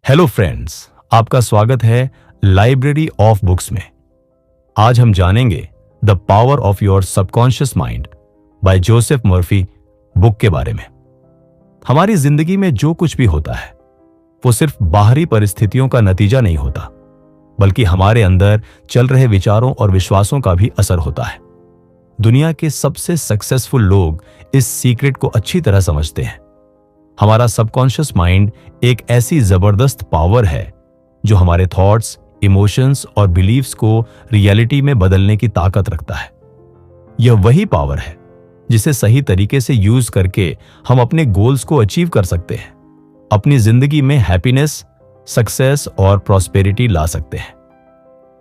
Hello friends, आपका स्वागत है लाइब्रेरी ऑफ बुक्स में। आज हम जानेंगे the power of your subconscious mind bye Joseph Murphy book के बारे में। हमारी जिंदगी में जो कुछ भी होता है वो सिर्फ बाहरी परिस्थितियों का नतीजा नहीं होता, बल्कि हमारे अंदर चल रहे विचारों और विश्वासों का भी असर होता है। दुनिया के सबसे सक्सेसफुल लोग इस सीक्रेट को अच्छी तरह समझते हैं। हमारा सबकॉन्शियस माइंड एक ऐसी जबरदस्त पावर है जो हमारे थॉट्स, इमोशंस और बिलीव्स को रियलिटी में बदलने की ताकत रखता है। यह वही पावर है जिसे सही तरीके से यूज करके हम अपने गोल्स को अचीव कर सकते हैं, अपनी जिंदगी में हैप्पीनेस, सक्सेस और प्रॉस्पेरिटी ला सकते हैं।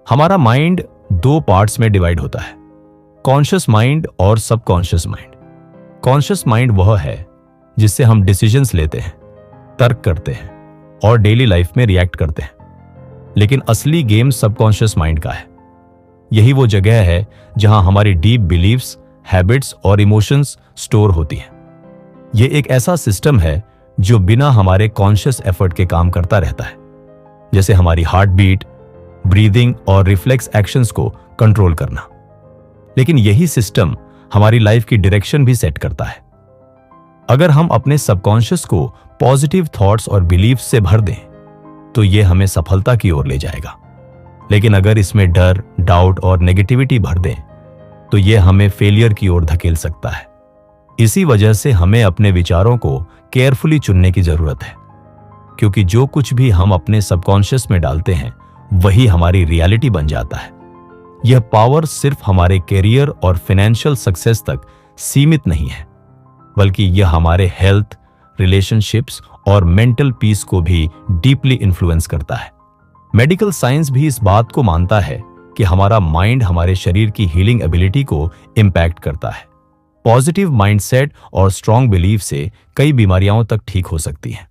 हमारा माइंड दो पार्ट्स में डिवाइड होता है, कॉन्शियस माइंड और सबकॉन्शियस माइंड। कॉन्शियस माइंड वह है जिससे हम डिसीजंस लेते हैं, तर्क करते हैं और डेली लाइफ में रिएक्ट करते हैं। लेकिन असली गेम सबकॉन्शियस माइंड का है। यही वो जगह है जहां हमारी डीप बिलीव्स, हैबिट्स और इमोशंस स्टोर होती हैं। ये एक ऐसा सिस्टम है जो बिना हमारे कॉन्शियस एफर्ट के काम करता रहता है, जैसे हमारी हार्ट बीट, ब्रीदिंग और रिफ्लेक्स एक्शंस को कंट्रोल करना। लेकिन यही सिस्टम हमारी लाइफ की डायरेक्शन भी सेट करता है। अगर हम अपने सबकॉन्शियस को पॉजिटिव थॉट्स और बिलीफ से भर दें तो ये हमें सफलता की ओर ले जाएगा। लेकिन अगर इसमें डर, डाउट और नेगेटिविटी भर दें तो ये हमें फेलियर की ओर धकेल सकता है। इसी वजह से हमें अपने विचारों को केयरफुली चुनने की जरूरत है, क्योंकि जो कुछ भी हम अपने सबकॉन्शियस में डालते हैं वही हमारी रियलिटी बन जाता है। यह पावर सिर्फ हमारे कैरियर और फाइनेंशियल सक्सेस तक सीमित नहीं है, बल्कि यह हमारे हेल्थ, रिलेशनशिप्स और मेंटल पीस को भी डीपली इन्फ्लुएंस करता है। मेडिकल साइंस भी इस बात को मानता है कि हमारा माइंड हमारे शरीर की हीलिंग एबिलिटी को इंपैक्ट करता है। पॉजिटिव माइंडसेट और स्ट्रॉन्ग बिलीफ से कई बीमारियां तक ठीक हो सकती हैं।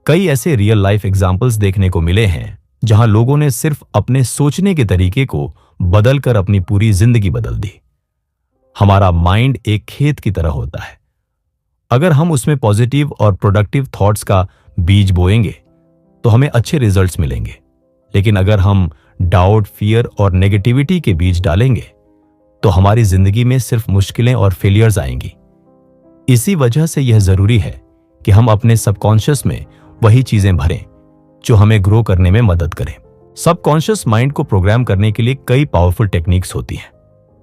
कई ऐसे रियल लाइफ एग्जाम्पल्स देखने को मिले हैं जहां लोगों ने सिर्फ अपने सोचने के तरीके को बदलकर अपनी पूरी जिंदगी बदल दी। हमारा माइंड एक खेत की तरह होता है। अगर हम उसमें पॉजिटिव और प्रोडक्टिव थॉट्स का बीज बोएंगे तो हमें अच्छे रिजल्ट्स मिलेंगे। लेकिन अगर हम डाउट, फियर और नेगेटिविटी के बीज डालेंगे तो हमारी जिंदगी में सिर्फ मुश्किलें और फेलियर्स आएंगी। इसी वजह से यह जरूरी है कि हम अपने सबकॉन्शियस में वही चीजें भरें जो हमें ग्रो करने में मदद करें। सबकॉन्शियस माइंड को प्रोग्राम करने के लिए कई पावरफुल टेक्निक्स होती हैं,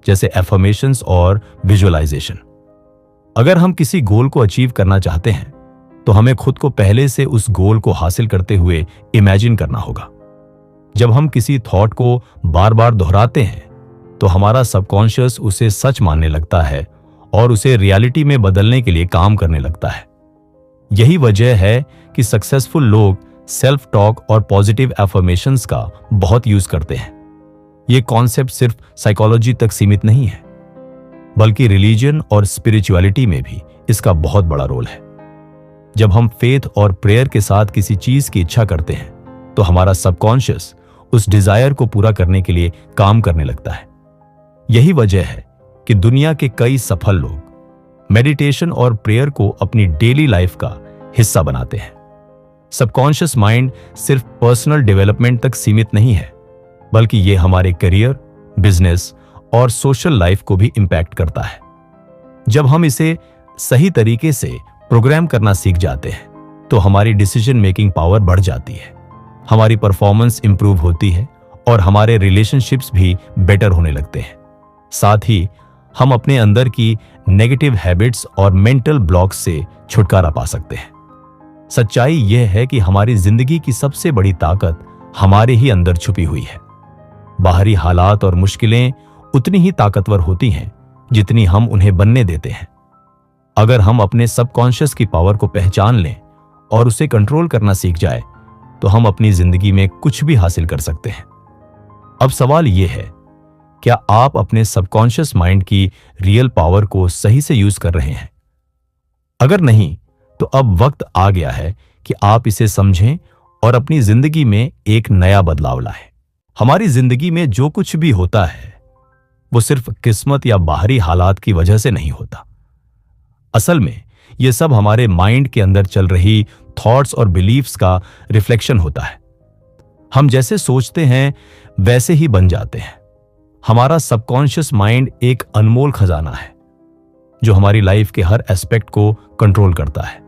जैसे एफर्मेशंस और विजुअलाइजेशन। अगर हम किसी गोल को अचीव करना चाहते हैं तो हमें खुद को पहले से उस गोल को हासिल करते हुए इमेजिन करना होगा। जब हम किसी थॉट को बार बार दोहराते हैं तो हमारा सबकॉन्शियस उसे सच मानने लगता है और उसे रियलिटी में बदलने के लिए काम करने लगता है। यही वजह है कि सक्सेसफुल लोग सेल्फ टॉक और पॉजिटिव एफर्मेशंस का बहुत यूज करते हैं। ये कॉन्सेप्ट सिर्फ साइकोलॉजी तक सीमित नहीं है, बल्कि रिलीजन और स्पिरिचुअलिटी में भी इसका बहुत बड़ा रोल है। जब हम फेथ और प्रेयर के साथ किसी चीज की इच्छा करते हैं तो हमारा सबकॉन्शियस उस डिजायर को पूरा करने के लिए काम करने लगता है। यही वजह है कि दुनिया के कई सफल लोग मेडिटेशन और प्रेयर को अपनी डेली लाइफ का हिस्सा बनाते हैं। सबकॉन्शियस माइंड सिर्फ पर्सनल डेवलपमेंट तक सीमित नहीं है, बल्कि ये हमारे करियर, बिजनेस और सोशल लाइफ को भी इंपैक्ट करता है। जब हम इसे सही तरीके से प्रोग्राम करना सीख जाते हैं तो हमारी डिसीजन मेकिंग पावर बढ़ जाती है, हमारी परफॉर्मेंस इंप्रूव होती है और हमारे रिलेशनशिप्स भी बेटर होने लगते हैं। साथ ही हम अपने अंदर की नेगेटिव हैबिट्स और मेंटल ब्लॉक्स से छुटकारा पा सकते हैं। सच्चाई यह है कि हमारी जिंदगी की सबसे बड़ी ताकत हमारे ही अंदर छुपी हुई है। बाहरी हालात और मुश्किलें उतनी ही ताकतवर होती हैं जितनी हम उन्हें बनने देते हैं। अगर हम अपने सबकॉन्शियस की पावर को पहचान लें और उसे कंट्रोल करना सीख जाए तो हम अपनी जिंदगी में कुछ भी हासिल कर सकते हैं। अब सवाल यह है, क्या आप अपने सबकॉन्शियस माइंड की रियल पावर को सही से यूज कर रहे हैं? अगर नहीं तो अब वक्त आ गया है कि आप इसे समझें और अपनी जिंदगी में एक नया बदलाव लाएं। हमारी जिंदगी में जो कुछ भी होता है वो सिर्फ किस्मत या बाहरी हालात की वजह से नहीं होता। असल में यह सब हमारे माइंड के अंदर चल रही थॉट्स और बिलीफ्स का रिफ्लेक्शन होता है। हम जैसे सोचते हैं वैसे ही बन जाते हैं। हमारा सबकॉन्शियस माइंड एक अनमोल खजाना है जो हमारी लाइफ के हर एस्पेक्ट को कंट्रोल करता है,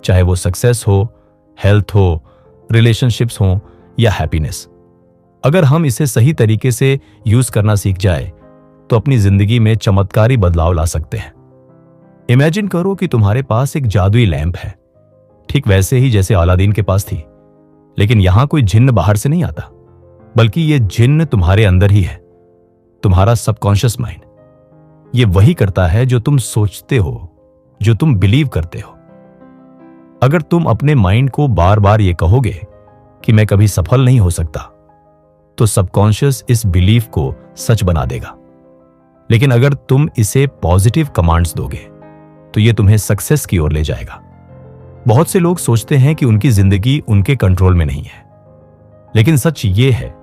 चाहे वो सक्सेस हो, हेल्थ हो, रिलेशनशिप्स हो या हैप्पीनेस। अगर हम इसे सही तरीके से यूज करना सीख जाए तो अपनी जिंदगी में चमत्कारी बदलाव ला सकते हैं। इमेजिन करो कि तुम्हारे पास एक जादुई लैंप है, ठीक वैसे ही जैसे अलादीन के पास थी। लेकिन यहां कोई जिन्न बाहर से नहीं आता, बल्कि यह जिन्न तुम्हारे अंदर ही है, तुम्हारा सबकॉन्शियस माइंड। यह वही करता है जो तुम सोचते हो, जो तुम बिलीव करते हो। अगर तुम अपने माइंड को बार बार यह कहोगे कि मैं कभी सफल नहीं हो सकता, तो सबकॉन्शियस इस बिलीफ को सच बना देगा। लेकिन अगर तुम इसे पॉजिटिव कमांड्स दोगे तो यह तुम्हें सक्सेस की ओर ले जाएगा। बहुत से लोग सोचते हैं कि उनकी जिंदगी उनके कंट्रोल में नहीं है, लेकिन सच ये है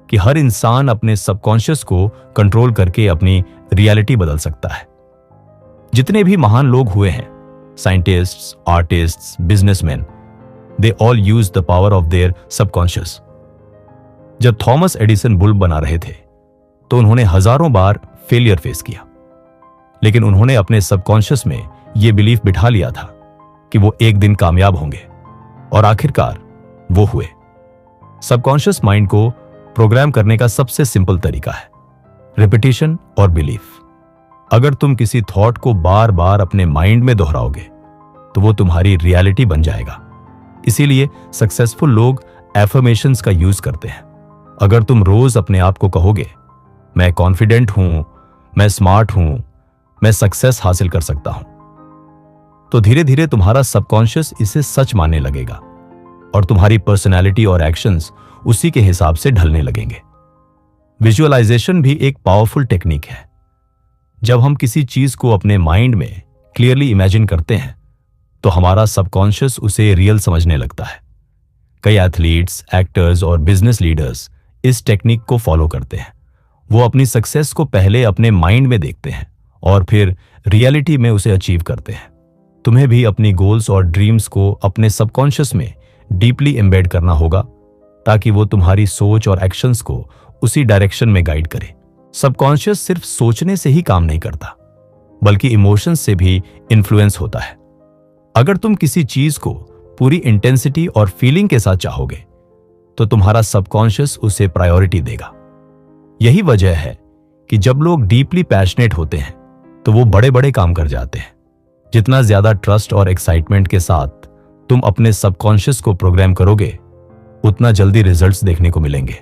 कि हर इंसान अपने सबकॉन्शियस को कंट्रोल करके अपनी रियलिटी बदल सकता है। जितने भी महान लोग हुए हैं, scientists, artists, businessman, they all use the power of their subconscious. जब थॉमस एडिसन बल्ब बना रहे थे तो उन्होंने हजारों बार फेलियर फेस किया, लेकिन उन्होंने अपने सबकॉन्शियस में यह बिलीफ बिठा लिया था कि वो एक दिन कामयाब होंगे, और आखिरकार वो हुए। सबकॉन्शियस माइंड को प्रोग्राम करने का सबसे सिंपल तरीका है रिपीटिशन और बिलीफ। अगर तुम किसी थॉट को बार बार अपने माइंड में दोहराओगे तो वो तुम्हारी रियलिटी बन जाएगा। इसीलिए सक्सेसफुल लोग एफर्मेशंस का यूज करते हैं। अगर तुम रोज अपने आप को कहोगे, मैं कॉन्फिडेंट हूं, मैं स्मार्ट हूं, मैं सक्सेस हासिल कर सकता हूं, तो धीरे धीरे तुम्हारा सबकॉन्शियस इसे सच मानने लगेगा और तुम्हारी पर्सनैलिटी और एक्शंस उसी के हिसाब से ढलने लगेंगे। विजुअलाइजेशन भी एक पावरफुल टेक्निक है। जब हम किसी चीज को अपने माइंड में क्लियरली इमेजिन करते हैं तो हमारा सबकॉन्शियस उसे रियल समझने लगता है। कई एथलीट्स, एक्टर्स और बिजनेस लीडर्स इस टेक्निक को फॉलो करते हैं। वो अपनी सक्सेस को पहले अपने माइंड में देखते हैं और फिर रियलिटी में उसे अचीव करते हैं। तुम्हें भी अपनी गोल्स और ड्रीम्स को अपने सबकॉन्शियस में डीपली एम्बेड करना होगा ताकि वो तुम्हारी सोच और एक्शंस को उसी डायरेक्शन में गाइड करे। सबकॉन्शियस सिर्फ सोचने से ही काम नहीं करता, बल्कि इमोशंस से भी इन्फ्लुएंस होता है। अगर तुम किसी चीज को पूरी इंटेंसिटी और फीलिंग के साथ चाहोगे तो तुम्हारा सबकॉन्शियस उसे प्रायोरिटी देगा। यही वजह है कि जब लोग डीपली पैशनेट होते हैं तो वो बड़े बड़े काम कर जाते हैं। जितना ज्यादा ट्रस्ट और एक्साइटमेंट के साथ तुम अपने सबकॉन्शियस को प्रोग्राम करोगे, उतना जल्दी रिजल्ट्स देखने को मिलेंगे।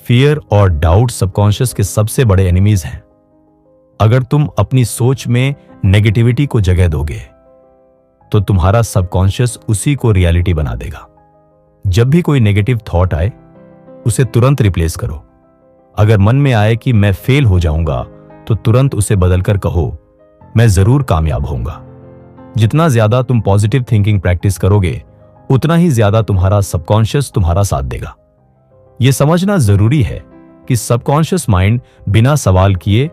फियर और डाउट सबकॉन्शियस के सबसे बड़े एनिमीज हैं। अगर तुम अपनी सोच में नेगेटिविटी को जगह दोगे तो तुम्हारा सबकॉन्शियस उसी को रियलिटी बना देगा। जब भी कोई नेगेटिव थॉट आए, उसे तुरंत रिप्लेस करो। अगर मन में आए कि मैं फेल हो जाऊंगा तो तुरंत उसे बदलकर कहो, मैं जरूर कामयाब होऊंगा। जितना ज्यादा तुम पॉजिटिव थिंकिंग प्रैक्टिस करोगे, उतना ही ज्यादा तुम्हारा सबकॉन्शियस तुम्हारा साथ देगा। यह समझना जरूरी है कि सबकॉन्शियस माइंड बिना सवाल किए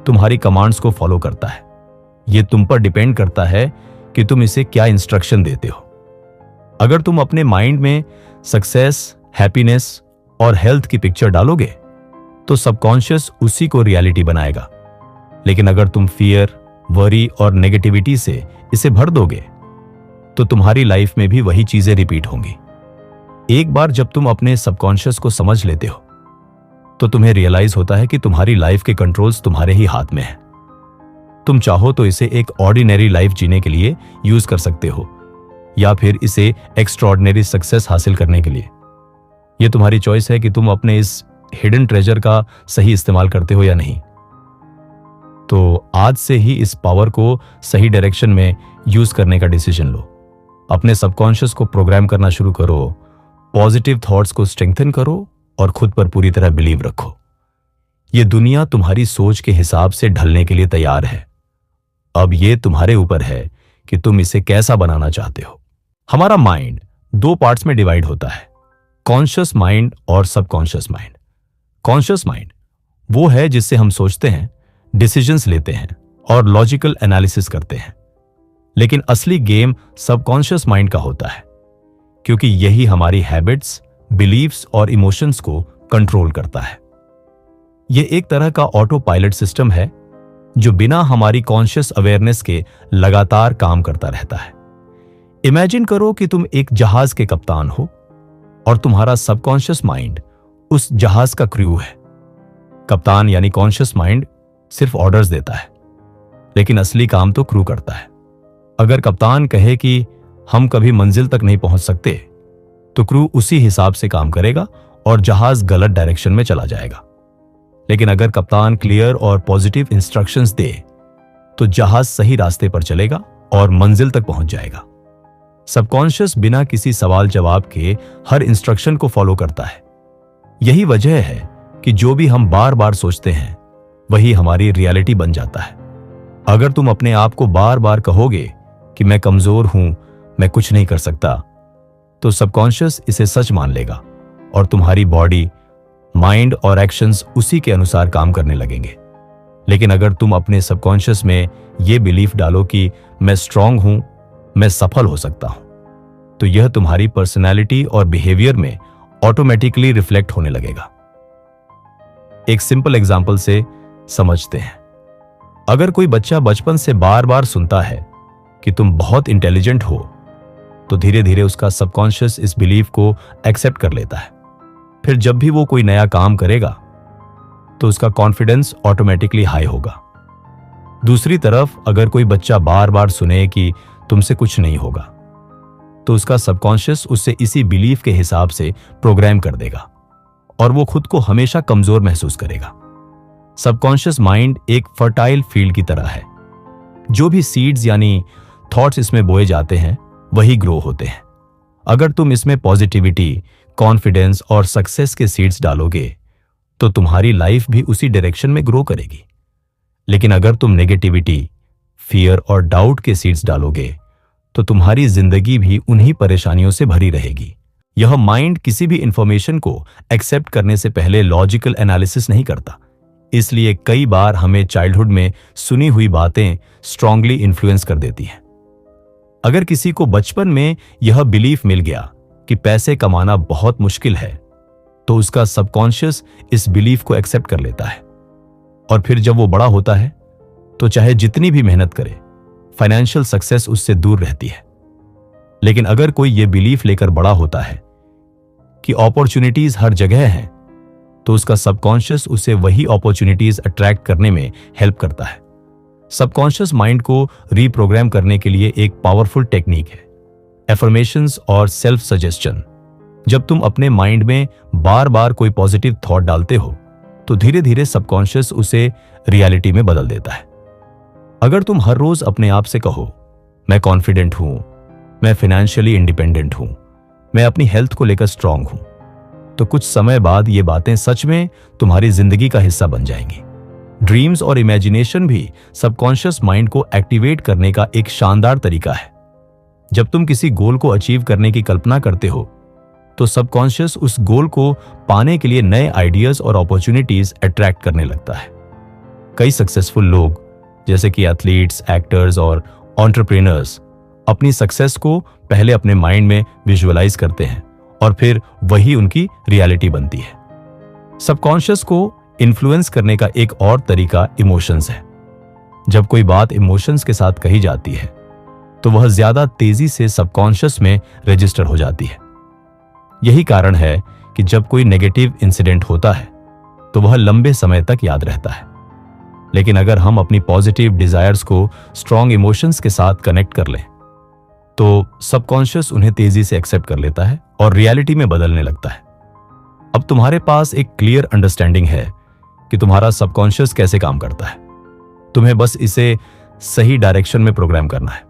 तुम्हारी कमांड्स को फॉलो करता है। यह तुम पर डिपेंड करता है कि तुम इसे क्या इंस्ट्रक्शन देते हो। अगर तुम अपने माइंड में सक्सेस, हैप्पीनेस और हेल्थ की पिक्चर डालोगे तो सबकॉन्शियस उसी को रियलिटी बनाएगा। लेकिन अगर तुम फियर, वरी और नेगेटिविटी से इसे भर दोगे तो तुम्हारी लाइफ में भी वही चीजें रिपीट होंगी। एक बार जब तुम अपने सबकॉन्शियस को समझ लेते हो तो तुम्हें रियलाइज होता है कि तुम्हारी लाइफ के कंट्रोल्स तुम्हारे ही हाथ में हैं। तुम चाहो तो इसे एक ऑर्डिनरी लाइफ जीने के लिए यूज कर सकते हो या फिर इसे एक्स्ट्राऑर्डिनरी सक्सेस हासिल करने के लिए। यह तुम्हारी चॉइस है कि तुम अपने इस हिडन ट्रेजर का सही इस्तेमाल करते हो या नहीं। तो आज से ही इस पावर को सही डायरेक्शन में यूज करने का डिसीजन लो। अपने सबकॉन्शियस को प्रोग्राम करना शुरू करो, पॉजिटिव थॉट्स को स्ट्रेंथन करो और खुद पर पूरी तरह बिलीव रखो। यह दुनिया तुम्हारी सोच के हिसाब से ढलने के लिए तैयार है। अब यह तुम्हारे ऊपर है कि तुम इसे कैसा बनाना चाहते हो। हमारा माइंड दो पार्ट्स में डिवाइड होता है, कॉन्शियस माइंड और सबकॉन्शियस माइंड। कॉन्शियस माइंड वो है जिससे हम सोचते हैं, डिसीजंस लेते हैं और लॉजिकल एनालिसिस करते हैं। लेकिन असली गेम सबकॉन्शियस माइंड का होता है, क्योंकि यही हमारी हैबिट्स, बिलीव्स और इमोशंस को कंट्रोल करता है। यह एक तरह का ऑटो पायलट सिस्टम है जो बिना हमारी कॉन्शियस अवेयरनेस के लगातार काम करता रहता है। इमेजिन करो कि तुम एक जहाज के कप्तान हो और तुम्हारा सबकॉन्शियस माइंड उस जहाज का क्रू है। कप्तान यानी कॉन्शियस माइंड सिर्फ ऑर्डर्स देता है, लेकिन असली काम तो क्रू करता है। अगर कप्तान कहे कि हम कभी मंजिल तक नहीं पहुंच सकते, तो क्रू उसी हिसाब से काम करेगा और जहाज गलत डायरेक्शन में चला जाएगा। लेकिन अगर कप्तान क्लियर और पॉजिटिव इंस्ट्रक्शंस दे, तो जहाज सही रास्ते पर चलेगा और मंजिल तक पहुंच जाएगा। सबकॉन्शियस बिना किसी सवाल जवाब के हर इंस्ट्रक्शन को फॉलो करता है। यही वजह है कि जो भी हम बार बार सोचते हैं, वही हमारी रियलिटी बन जाता है। अगर तुम अपने आप को बार बार कहोगे कि मैं कमजोर हूं, मैं कुछ नहीं कर सकता, तो सबकॉन्शियस इसे सच मान लेगा और तुम्हारी बॉडी, माइंड और एक्शंस उसी के अनुसार काम करने लगेंगे। लेकिन अगर तुम अपने सबकॉन्शियस में यह बिलीफ डालो कि मैं स्ट्रांग हूं, मैं सफल हो सकता हूं, तो यह तुम्हारी पर्सनैलिटी और बिहेवियर में ऑटोमेटिकली रिफ्लेक्ट होने लगेगा। एक सिंपल एग्जाम्पल से समझते हैं। अगर कोई बच्चा बचपन से बार बार सुनता है कि तुम बहुत इंटेलिजेंट हो, तो धीरे धीरे उसका सबकॉन्शियस इस बिलीफ को एक्सेप्ट कर लेता है। फिर जब भी वो कोई नया काम करेगा, तो उसका कॉन्फिडेंस ऑटोमेटिकली हाई होगा। दूसरी तरफ अगर कोई बच्चा बार बार सुने कि तुमसे कुछ नहीं होगा, तो उसका सबकॉन्शियस उससे इसी बिलीफ के हिसाब से प्रोग्राम कर देगा और वो खुद को हमेशा कमजोर महसूस करेगा। सबकॉन्शियस माइंड एक फर्टाइल फील्ड की तरह है। जो भी सीड्स यानी थॉट्स इसमें बोए जाते हैं, वही ग्रो होते हैं। अगर तुम इसमें पॉजिटिविटी, कॉन्फिडेंस और सक्सेस के सीड्स डालोगे, तो तुम्हारी लाइफ भी उसी डायरेक्शन में ग्रो करेगी। लेकिन अगर तुम नेगेटिविटी, फियर और डाउट के सीड्स डालोगे, तो तुम्हारी जिंदगी भी उन्हीं परेशानियों से भरी रहेगी। यह माइंड किसी भी इंफॉर्मेशन को एक्सेप्ट करने से पहले लॉजिकल एनालिसिस नहीं करता। इसलिए कई बार हमें चाइल्डहुड में सुनी हुई बातें स्ट्रांगली इन्फ्लुएंस कर देती हैं। अगर किसी को बचपन में यह बिलीफ मिल गया कि पैसे कमाना बहुत मुश्किल है, तो उसका सबकॉन्शियस इस बिलीफ को एक्सेप्ट कर लेता है और फिर जब वो बड़ा होता है, तो चाहे जितनी भी मेहनत करे, फाइनेंशियल सक्सेस उससे दूर रहती है। लेकिन अगर कोई ये बिलीफ लेकर बड़ा होता है कि अपॉर्चुनिटीज हर जगह हैं, तो उसका सबकॉन्शियस उसे वही अपॉर्चुनिटीज अट्रैक्ट करने में हेल्प करता है। सबकॉन्शियस माइंड को रीप्रोग्राम करने के लिए एक पावरफुल टेक्निक है, एफर्मेशंस और सेल्फ सजेशन। जब तुम अपने माइंड में बार बार कोई पॉजिटिव थॉट डालते हो, तो धीरे धीरे सबकॉन्शियस उसे रियलिटी में बदल देता है। अगर तुम हर रोज अपने आप से कहो, मैं कॉन्फिडेंट हूं, मैं फाइनेंशियली इंडिपेंडेंट हूं, मैं अपनी हेल्थ को लेकर स्ट्रांग हूं, तो कुछ समय बाद ये बातें सच में तुम्हारी जिंदगी का हिस्सा बन जाएंगी। ड्रीम्स और इमेजिनेशन भी सबकॉन्शियस माइंड को एक्टिवेट करने का एक शानदार तरीका है। जब तुम किसी गोल को अचीव करने की कल्पना करते हो, तो सबकॉन्शियस उस गोल को पाने के लिए नए आइडियाज और अपॉर्चुनिटीज अट्रैक्ट करने लगता है। कई सक्सेसफुल लोग, जैसे कि एथलीट्स, एक्टर्स और एंटरप्रेन्योर्स, अपनी सक्सेस को पहले अपने माइंड में विजुअलाइज करते हैं और फिर वही उनकी रियलिटी बनती है। सबकॉन्शियस को इन्फ्लुएंस करने का एक और तरीका इमोशंस है। जब कोई बात इमोशंस के साथ कही जाती है, तो वह ज्यादा तेजी से सबकॉन्शियस में रजिस्टर हो जाती है। यही कारण है कि जब कोई नेगेटिव इंसिडेंट होता है, तो वह लंबे समय तक याद रहता है। लेकिन अगर हम अपनी पॉजिटिव डिजायर्स को स्ट्रॉन्ग इमोशंस के साथ कनेक्ट कर लें, तो सबकॉन्शियस उन्हें तेजी से एक्सेप्ट कर लेता है और रियलिटी में बदलने लगता है। अब तुम्हारे पास एक क्लियर अंडरस्टैंडिंग है कि तुम्हारा सबकॉन्शियस कैसे काम करता है। तुम्हें बस इसे सही डायरेक्शन में प्रोग्राम करना है।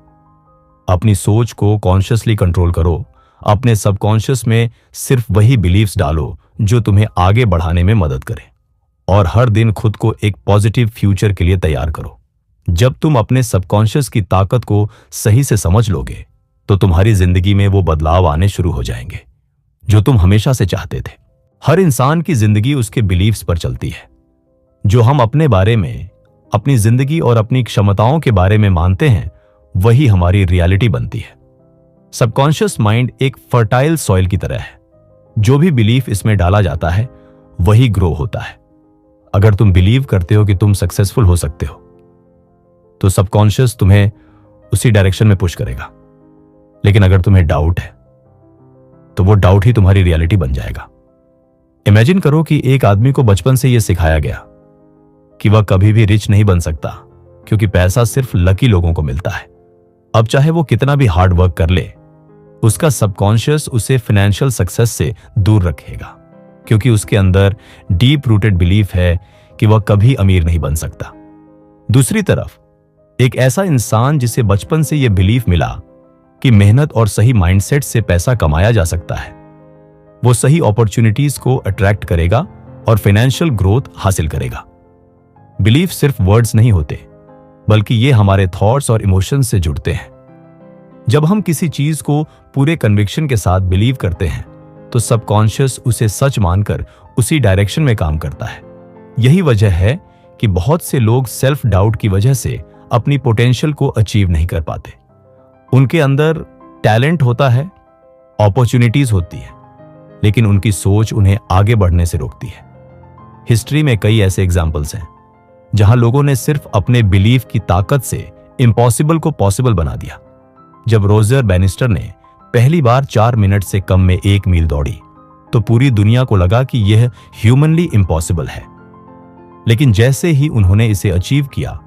अपनी सोच को कॉन्शियसली कंट्रोल करो। अपने सबकॉन्शियस में सिर्फ वही बिलीव्स डालो जो तुम्हें आगे बढ़ाने में मदद करे, और हर दिन खुद को एक पॉजिटिव फ्यूचर के लिए तैयार करो। जब तुम अपने सबकॉन्शियस की ताकत को सही से समझ लोगे, तो तुम्हारी जिंदगी में वो बदलाव आने शुरू हो जाएंगे जो तुम हमेशा से चाहते थे। हर इंसान की जिंदगी उसके बिलीव्स पर चलती है। जो हम अपने बारे में, अपनी जिंदगी और अपनी क्षमताओं के बारे में मानते हैं, वही हमारी रियलिटी बनती है। सबकॉन्शियस माइंड एक फर्टाइल सॉइल की तरह है। जो भी बिलीफ इसमें डाला जाता है वही ग्रो होता है। अगर तुम बिलीव करते हो कि तुम सक्सेसफुल हो सकते हो, तो सबकॉन्शियस तुम्हें उसी डायरेक्शन में पुश करेगा। लेकिन अगर तुम्हें डाउट है, तो वो डाउट ही तुम्हारी रियलिटी बन जाएगा। इमेजिन करो कि एक आदमी को बचपन से यह सिखाया गया कि वह कभी भी रिच नहीं बन सकता, क्योंकि पैसा सिर्फ लकी लोगों को मिलता है। अब चाहे वो कितना भी हार्ड वर्क कर ले, उसका सबकॉन्शियस उसे फाइनेंशियल सक्सेस से दूर रखेगा, क्योंकि उसके अंदर डीप रूटेड बिलीफ है कि वह कभी अमीर नहीं बन सकता। दूसरी तरफ एक ऐसा इंसान जिसे बचपन से यह बिलीफ मिला कि मेहनत और सही माइंडसेट से पैसा कमाया जा सकता है, वो सही अपॉर्चुनिटीज को अट्रैक्ट करेगा और फाइनेंशियल ग्रोथ हासिल करेगा। बिलीफ सिर्फ वर्ड्स नहीं होते, बल्कि ये हमारे थॉट्स और इमोशंस से जुड़ते हैं। जब हम किसी चीज को पूरे कन्विक्शन के साथ बिलीव करते हैं, तो सबकॉन्शियस उसे सच मानकर उसी डायरेक्शन में काम करता है। यही वजह है कि बहुत से लोग सेल्फ डाउट की वजह से अपनी पोटेंशियल को अचीव नहीं कर पाते। उनके अंदर टैलेंट होता है, अपॉर्चुनिटीज होती है, लेकिन उनकी सोच उन्हें आगे बढ़ने से रोकती है। हिस्ट्री में कई ऐसे एग्जाम्पल्स हैं जहां लोगों ने सिर्फ अपने बिलीफ की ताकत से इम्पॉसिबल को पॉसिबल बना दिया। जब रोजर बैनिस्टर ने पहली बार 4 मिनट से कम में 1 मील दौड़ी, तो पूरी दुनिया को लगा कि यह ह्यूमनली इम्पॉसिबल है। लेकिन जैसे ही उन्होंने इसे अचीव किया,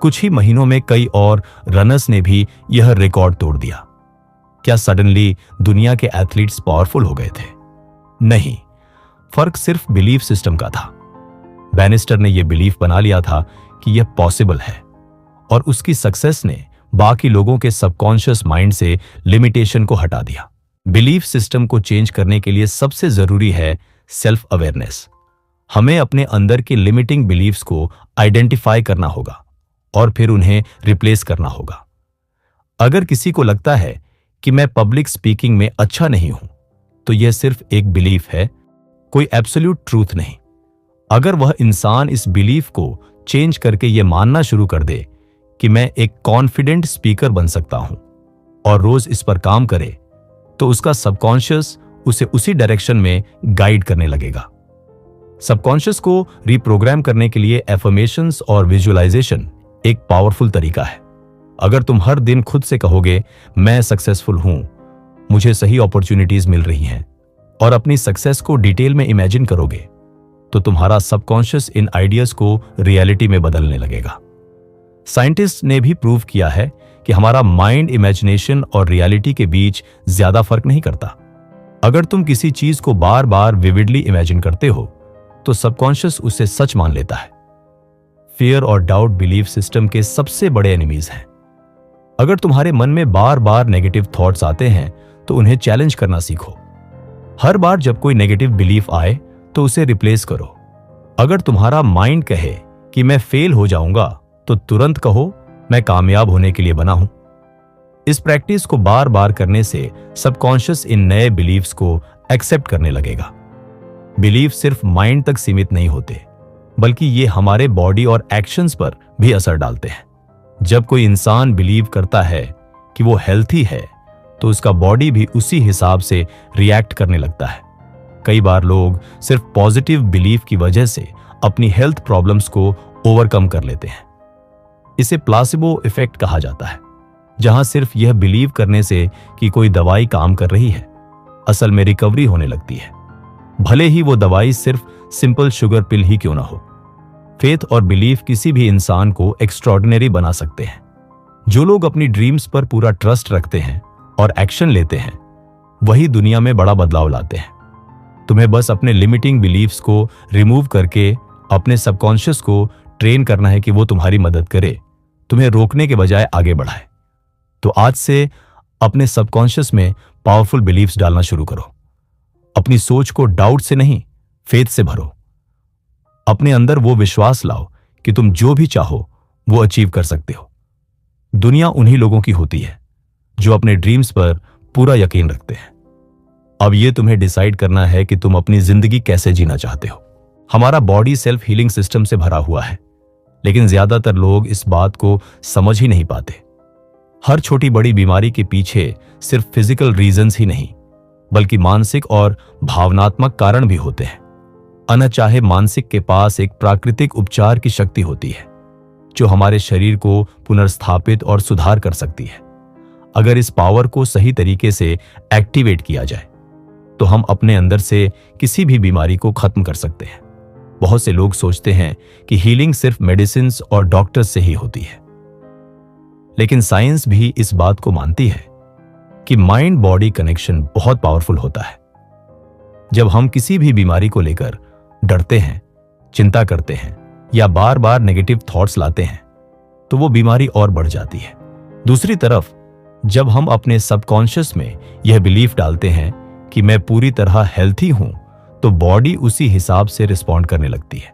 कुछ ही महीनों में कई और रनर्स ने भी यह रिकॉर्ड तोड़ दिया। क्या सडनली दुनिया के एथलीट्स पावरफुल हो गए थे? नहीं, फर्क सिर्फ बिलीफ सिस्टम का था। बैनिस्टर ने यह बिलीफ बना लिया था कि यह पॉसिबल है, और उसकी सक्सेस ने बाकी लोगों के सबकॉन्शियस माइंड से लिमिटेशन को हटा दिया। बिलीफ सिस्टम को चेंज करने के लिए सबसे जरूरी है सेल्फ अवेयरनेस। हमें अपने अंदर के लिमिटिंग बिलीफ्स को आइडेंटिफाई करना होगा और फिर उन्हें रिप्लेस करना होगा। अगर किसी को लगता है कि मैं पब्लिक स्पीकिंग में अच्छा नहीं हूं, तो यह सिर्फ एक बिलीफ है, कोई एब्सोल्यूट ट्रूथ नहीं। अगर वह इंसान इस बिलीफ को चेंज करके यह मानना शुरू कर दे कि मैं एक कॉन्फिडेंट स्पीकर बन सकता हूं और रोज इस पर काम करे, तो उसका सबकॉन्शियस उसे उसी डायरेक्शन में गाइड करने लगेगा। सबकॉन्शियस को रिप्रोग्राम करने के लिए एफर्मेशंस और विजुअलाइजेशन एक पावरफुल तरीका है। अगर तुम हर दिन खुद से कहोगे, मैं सक्सेसफुल हूं, मुझे सही अपॉर्चुनिटीज मिल रही हैं, और अपनी सक्सेस को डिटेल में इमेजिन करोगे, तो तुम्हारा सबकॉन्शियस इन आइडियाज को रियलिटी में बदलने लगेगा। साइंटिस्ट ने भी प्रूव किया है कि हमारा माइंड इमेजिनेशन और रियलिटी के बीच ज्यादा फर्क नहीं करता। अगर तुम किसी चीज को बार बार विविडली इमेजिन करते हो, तो सबकॉन्शियस उसे सच मान लेता है। फियर और डाउट बिलीफ सिस्टम के सबसे बड़े एनिमीज हैं। अगर तुम्हारे मन में बार बार नेगेटिव थॉट्स आते हैं, तो उन्हें चैलेंज करना सीखो। हर बार जब कोई नेगेटिव बिलीफ आए, तो उसे रिप्लेस करो। अगर तुम्हारा माइंड कहे कि मैं फेल हो जाऊंगा, तो तुरंत कहो, मैं कामयाब होने के लिए बना हूं। इस प्रैक्टिस को बार बार करने से सबकॉन्शियस इन नए बिलीफ्स को एक्सेप्ट करने लगेगा। बिलीफ सिर्फ माइंड तक सीमित नहीं होते, बल्कि ये हमारे बॉडी और एक्शंस पर भी असर डालते हैं। जब कोई इंसान बिलीव करता है कि वो हेल्थी है, तो उसका बॉडी भी उसी हिसाब से रिएक्ट करने लगता है। कई बार लोग सिर्फ पॉजिटिव बिलीफ की वजह से अपनी हेल्थ प्रॉब्लम्स को ओवरकम कर लेते हैं। इसे प्लासिबो इफेक्ट कहा जाता है, जहां सिर्फ यह बिलीव करने से कि कोई दवाई काम कर रही है, असल में रिकवरी होने लगती है, भले ही वो दवाई सिर्फ सिंपल शुगर पिल ही क्यों ना हो। फेथ और बिलीफ किसी भी इंसान को एक्स्ट्रॉर्डिनरी बना सकते हैं। जो लोग अपनी ड्रीम्स पर पूरा ट्रस्ट रखते हैं और एक्शन लेते हैं, वही दुनिया में बड़ा बदलाव लाते हैं। तुम्हें बस अपने लिमिटिंग बिलीफ्स को रिमूव करके अपने सबकॉन्शियस को ट्रेन करना है कि वो तुम्हारी मदद करे, तुम्हें रोकने के बजाय आगे बढ़ाए। तो आज से अपने सबकॉन्शियस में पावरफुल बिलीफ्स डालना शुरू करो। अपनी सोच को डाउट से नहीं, फेथ से भरो। अपने अंदर वो विश्वास लाओ कि तुम जो भी चाहो वो अचीव कर सकते हो। दुनिया उन्हीं लोगों की होती है जो अपने ड्रीम्स पर पूरा यकीन रखते हैं। अब ये तुम्हें डिसाइड करना है कि तुम अपनी जिंदगी कैसे जीना चाहते हो। हमारा बॉडी सेल्फ हीलिंग सिस्टम से भरा हुआ है, लेकिन ज्यादातर लोग इस बात को समझ ही नहीं पाते। हर छोटी बड़ी बीमारी के पीछे सिर्फ फिजिकल रीजंस ही नहीं, बल्कि मानसिक और भावनात्मक कारण भी होते हैं। अनचाहे मानसिक के पास एक प्राकृतिक उपचार की शक्ति होती है जो हमारे शरीर को पुनर्स्थापित और सुधार कर सकती है। अगर इस पावर को सही तरीके से एक्टिवेट किया जाए तो हम अपने अंदर से किसी भी बीमारी को खत्म कर सकते हैं। बहुत से लोग सोचते हैं कि हीलिंग सिर्फ मेडिसिन और डॉक्टर्स से ही होती है, लेकिन साइंस भी इस बात को मानती है कि माइंड बॉडी कनेक्शन बहुत पावरफुल होता है। जब हम किसी भी बीमारी को लेकर डरते हैं, चिंता करते हैं या बार बार नेगेटिव थॉट्स लाते हैं तो वो बीमारी और बढ़ जाती है। दूसरी तरफ जब हम अपने सबकॉन्शियस में यह बिलीफ डालते हैं कि मैं पूरी तरह हेल्थी हूं, तो बॉडी उसी हिसाब से रिस्पॉन्ड करने लगती है।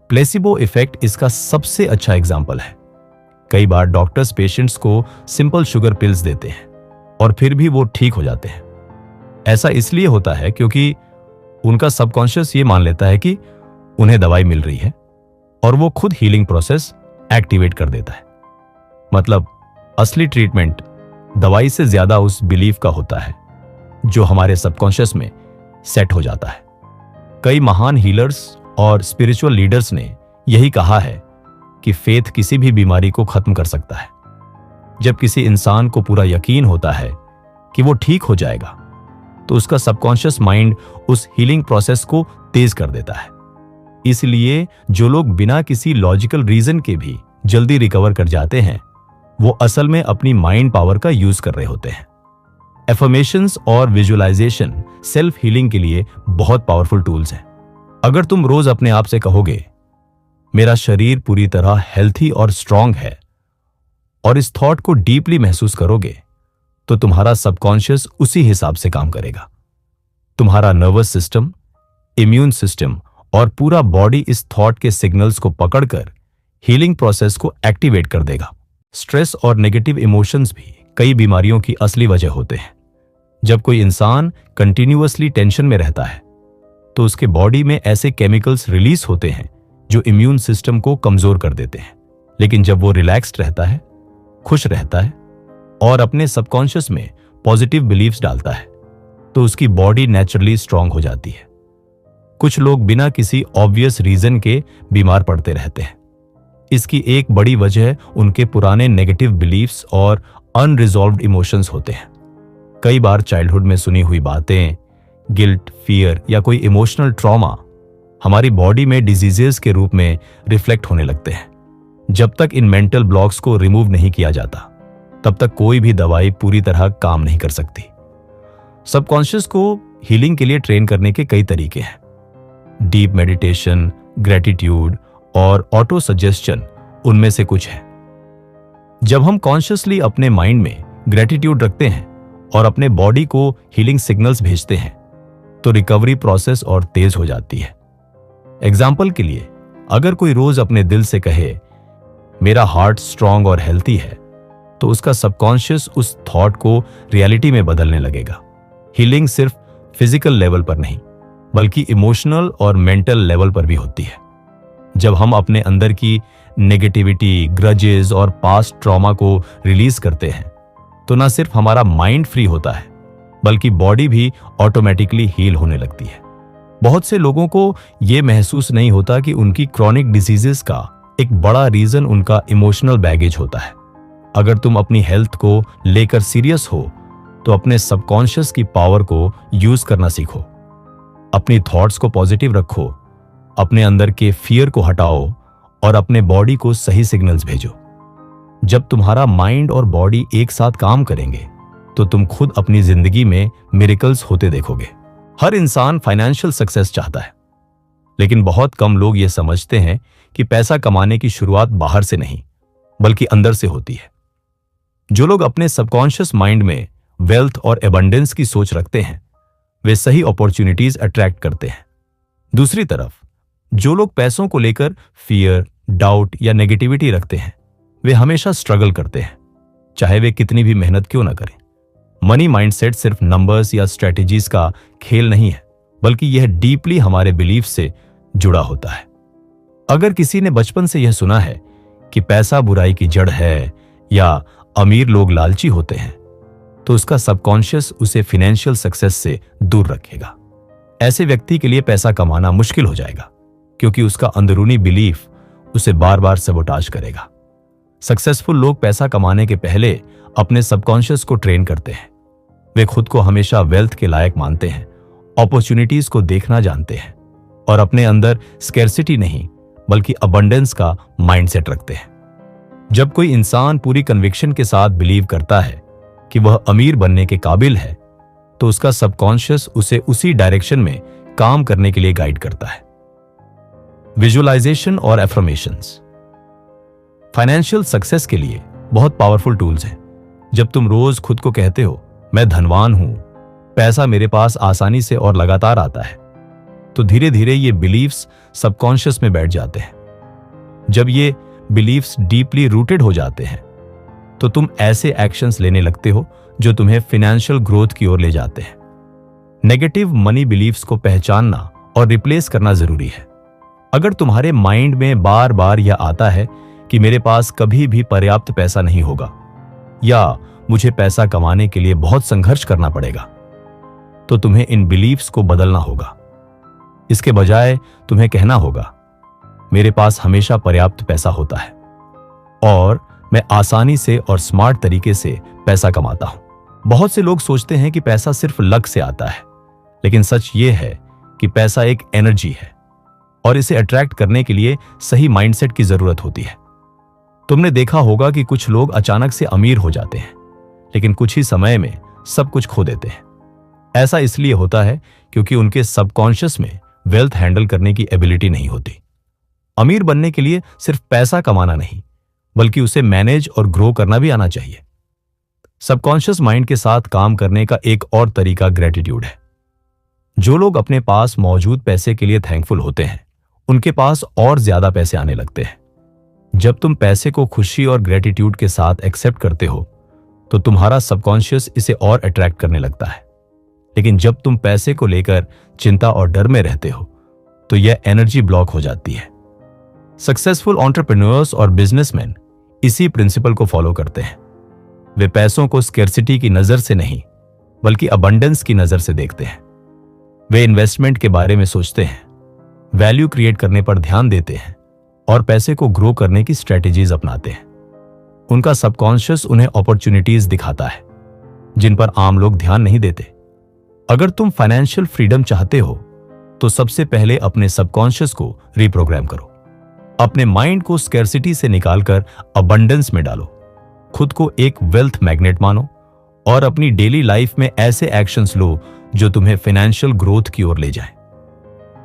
प्लेसिबो इफेक्ट इसका सबसे अच्छा एग्जाम्पल है। कई बार डॉक्टर्स पेशेंट्स को सिंपल शुगर पिल्स देते हैं और फिर भी वो ठीक हो जाते हैं। ऐसा इसलिए होता है क्योंकि उनका सबकॉन्शियस ये मान लेता है कि उन्हें दवाई मिल रही है और वो खुद हीलिंग प्रोसेस एक्टिवेट कर देता है। मतलब असली ट्रीटमेंट दवाई से ज्यादा उस बिलीफ का होता है जो हमारे सबकॉन्शियस में सेट हो जाता है। कई महान हीलर्स और स्पिरिचुअल लीडर्स ने यही कहा है कि फेथ किसी भी बीमारी को खत्म कर सकता है। जब किसी इंसान को पूरा यकीन होता है कि वो ठीक हो जाएगा तो उसका सबकॉन्शियस माइंड उस हीलिंग प्रोसेस को तेज कर देता है। इसलिए जो लोग बिना किसी लॉजिकल रीजन के भी जल्दी रिकवर कर जाते हैं वो असल में अपनी माइंड पावर का यूज कर रहे होते हैं। एफर्मेशंस और विजुअलाइजेशन सेल्फ हीलिंग के लिए बहुत पावरफुल टूल्स हैं। अगर तुम रोज अपने आप से कहोगे मेरा शरीर पूरी तरह हेल्थी और स्ट्रांग है और इस थॉट को डीपली महसूस करोगे तो तुम्हारा सबकॉन्शियस उसी हिसाब से काम करेगा। तुम्हारा नर्वस सिस्टम, इम्यून सिस्टम और पूरा बॉडी इस थॉट के सिग्नल्स को पकड़कर हीलिंग प्रोसेस को एक्टिवेट कर देगा। स्ट्रेस और नेगेटिव इमोशंस भी कई बीमारियों की असली वजह होते हैं। जब कोई इंसान कंटिन्यूअसली टेंशन में रहता है तो उसके बॉडी में ऐसे केमिकल्स रिलीज होते हैं जो इम्यून सिस्टम को कमजोर कर देते हैं। लेकिन जब वो रिलैक्स्ड रहता है, खुश रहता है और अपने सबकॉन्शियस में पॉजिटिव बिलीफ्स डालता है तो उसकी बॉडी नेचुरली स्ट्रांग हो जाती है। कुछ लोग बिना किसी ऑब्वियस रीजन के बीमार पड़ते रहते हैं। इसकी एक बड़ी वजह उनके पुराने नेगेटिव बिलीफ्स और अनरिजॉल्व्ड इमोशंस होते हैं। कई बार चाइल्डहुड में सुनी हुई बातें, गिल्ट, फियर या कोई इमोशनल ट्रॉमा हमारी बॉडी में डिजीजेस के रूप में रिफ्लेक्ट होने लगते हैं। जब तक इन मेंटल ब्लॉक्स को रिमूव नहीं किया जाता तब तक कोई भी दवाई पूरी तरह काम नहीं कर सकती। सबकॉन्शियस को हीलिंग के लिए ट्रेन करने के कई तरीके हैं। डीप मेडिटेशन, ग्रेटिट्यूड और ऑटो सजेस्शन उनमें से कुछ है। जब हम कॉन्शियसली अपने माइंड में ग्रेटिट्यूड रखते हैं और अपने बॉडी को हीलिंग सिग्नल्स भेजते हैं तो रिकवरी प्रोसेस और तेज हो जाती है। एग्जाम्पल के लिए, अगर कोई रोज अपने दिल से कहे मेरा हार्ट स्ट्रांग और हेल्थी है तो उसका सबकॉन्शियस उस थॉट को रियलिटी में बदलने लगेगा। हीलिंग सिर्फ फिजिकल लेवल पर नहीं बल्कि इमोशनल और मेंटल लेवल पर भी होती है। जब हम अपने अंदर की नेगेटिविटी, ग्रजेस और पास्ट ट्रॉमा को रिलीज करते हैं तो न सिर्फ हमारा माइंड फ्री होता है बल्कि बॉडी भी ऑटोमेटिकली हील होने लगती है। बहुत से लोगों को यह महसूस नहीं होता कि उनकी क्रॉनिक डिजीजेस का एक बड़ा रीजन उनका इमोशनल बैगेज होता है। अगर तुम अपनी हेल्थ को लेकर सीरियस हो तो अपने सबकॉन्शियस की पावर को यूज करना सीखो। अपनी थॉट्स को पॉजिटिव रखो, अपने अंदर के फियर को हटाओ और अपने बॉडी को सही सिग्नल्स भेजो। जब तुम्हारा माइंड और बॉडी एक साथ काम करेंगे तो तुम खुद अपनी जिंदगी में मिरेकल्स होते देखोगे। हर इंसान फाइनेंशियल सक्सेस चाहता है, लेकिन बहुत कम लोग ये समझते हैं कि पैसा कमाने की शुरुआत बाहर से नहीं बल्कि अंदर से होती है। जो लोग अपने सबकॉन्शियस माइंड में वेल्थ और एबंडेंस की सोच रखते हैं वे सही अपॉर्चुनिटीज अट्रैक्ट करते हैं। दूसरी तरफ जो लोग पैसों को लेकर फियर, डाउट या नेगेटिविटी रखते हैं वे हमेशा स्ट्रगल करते हैं, चाहे वे कितनी भी मेहनत क्यों ना करें। मनी माइंडसेट सिर्फ नंबर्स या स्ट्रेटजीज का खेल नहीं है बल्कि यह डीपली हमारे बिलीफ से जुड़ा होता है। अगर किसी ने बचपन से यह सुना है कि पैसा बुराई की जड़ है या अमीर लोग लालची होते हैं तो उसका सबकॉन्शियस उसे फाइनेंशियल सक्सेस से दूर रखेगा। ऐसे व्यक्ति के लिए पैसा कमाना मुश्किल हो जाएगा क्योंकि उसका अंदरूनी बिलीफ उसे बार बार सबोटाज करेगा। सक्सेसफुल लोग पैसा कमाने के पहले अपने सबकॉन्शियस को ट्रेन करते हैं। वे खुद को हमेशा वेल्थ के लायक मानते हैं, अपॉर्चुनिटीज को देखना जानते हैं और अपने अंदर स्कैर्सिटी नहीं बल्कि अबंडेंस का माइंडसेट रखते हैं। जब कोई इंसान पूरी कन्विक्शन के साथ बिलीव करता है कि वह अमीर बनने के काबिल है तो उसका सबकॉन्शियस उसे उसी डायरेक्शन में काम करने के लिए गाइड करता है। विजुअलाइजेशन और एफर्मेशंस फाइनेंशियल सक्सेस के लिए बहुत पावरफुल टूल्स हैं। जब तुम रोज खुद को कहते हो मैं धनवान हूं, पैसा मेरे पास आसानी से और लगातार आता है, तो धीरे धीरे ये बिलीफ्स सबकॉन्शियस में बैठ जाते हैं। जब ये बिलीफ्स डीपली रूटेड हो जाते हैं तो तुम ऐसे एक्शंस लेने लगते हो जो तुम्हें फाइनेंशियल ग्रोथ की ओर ले जाते हैं। नेगेटिव मनी बिलीफ्स को पहचानना और रिप्लेस करना जरूरी है। अगर तुम्हारे माइंड में बार बार यह आता है कि मेरे पास कभी भी पर्याप्त पैसा नहीं होगा या मुझे पैसा कमाने के लिए बहुत संघर्ष करना पड़ेगा, तो तुम्हें इन बिलीफ्स को बदलना होगा। इसके बजाय तुम्हें कहना होगा मेरे पास हमेशा पर्याप्त पैसा होता है और मैं आसानी से और स्मार्ट तरीके से पैसा कमाता हूं। बहुत से लोग सोचते हैं कि पैसा सिर्फ लक से आता है, लेकिन सच ये है कि पैसा एक एनर्जी है और इसे अट्रैक्ट करने के लिए सही माइंडसेट की जरूरत होती है। तुमने देखा होगा कि कुछ लोग अचानक से अमीर हो जाते हैं, लेकिन कुछ ही समय में सब कुछ खो देते हैं। ऐसा इसलिए होता है क्योंकि उनके सबकॉन्शियस में वेल्थ हैंडल करने की एबिलिटी नहीं होती। अमीर बनने के लिए सिर्फ पैसा कमाना नहीं, बल्कि उसे मैनेज और ग्रो करना भी आना चाहिए। सबकॉन्शियस माइंड के साथ काम करने का एक और तरीका ग्रेटिट्यूड है। जो लोग अपने पास मौजूद पैसे के लिए थैंकफुल होते हैं, उनके पास और ज्यादा पैसे आने लगते हैं। जब तुम पैसे को खुशी और ग्रेटिट्यूड के साथ एक्सेप्ट करते हो, तो तुम्हारा सबकॉन्शियस इसे और अट्रैक्ट करने लगता है। लेकिन जब तुम पैसे को लेकर चिंता और डर में रहते हो, तो यह एनर्जी ब्लॉक हो जाती है। सक्सेसफुल एंटरप्रेन्योर्स और बिजनेसमैन इसी प्रिंसिपल को फॉलो करते हैं। वे पैसों को स्कैर्सिटी की नजर से नहीं, बल्कि अबंडेंस की नजर से देखते हैं। वे इन्वेस्टमेंट के बारे में सोचते हैं, वैल्यू क्रिएट करने पर ध्यान देते हैं और पैसे को ग्रो करने की स्ट्रेटेजीज अपनाते हैं। उनका सबकॉन्शियस उन्हें अपॉर्चुनिटीज दिखाता है जिन पर आम लोग ध्यान नहीं देते। अगर तुम फाइनेंशियल फ्रीडम चाहते हो, तो सबसे पहले अपने सबकॉन्शियस को रिप्रोग्राम करो। अपने माइंड को स्कैर्सिटी से निकालकर अबंडेंस में डालो। खुद को एक वेल्थ मैग्नेट मानो और अपनी डेली लाइफ में ऐसे एक्शंस लो जो तुम्हें फाइनेंशियल ग्रोथ की ओर ले जाएं।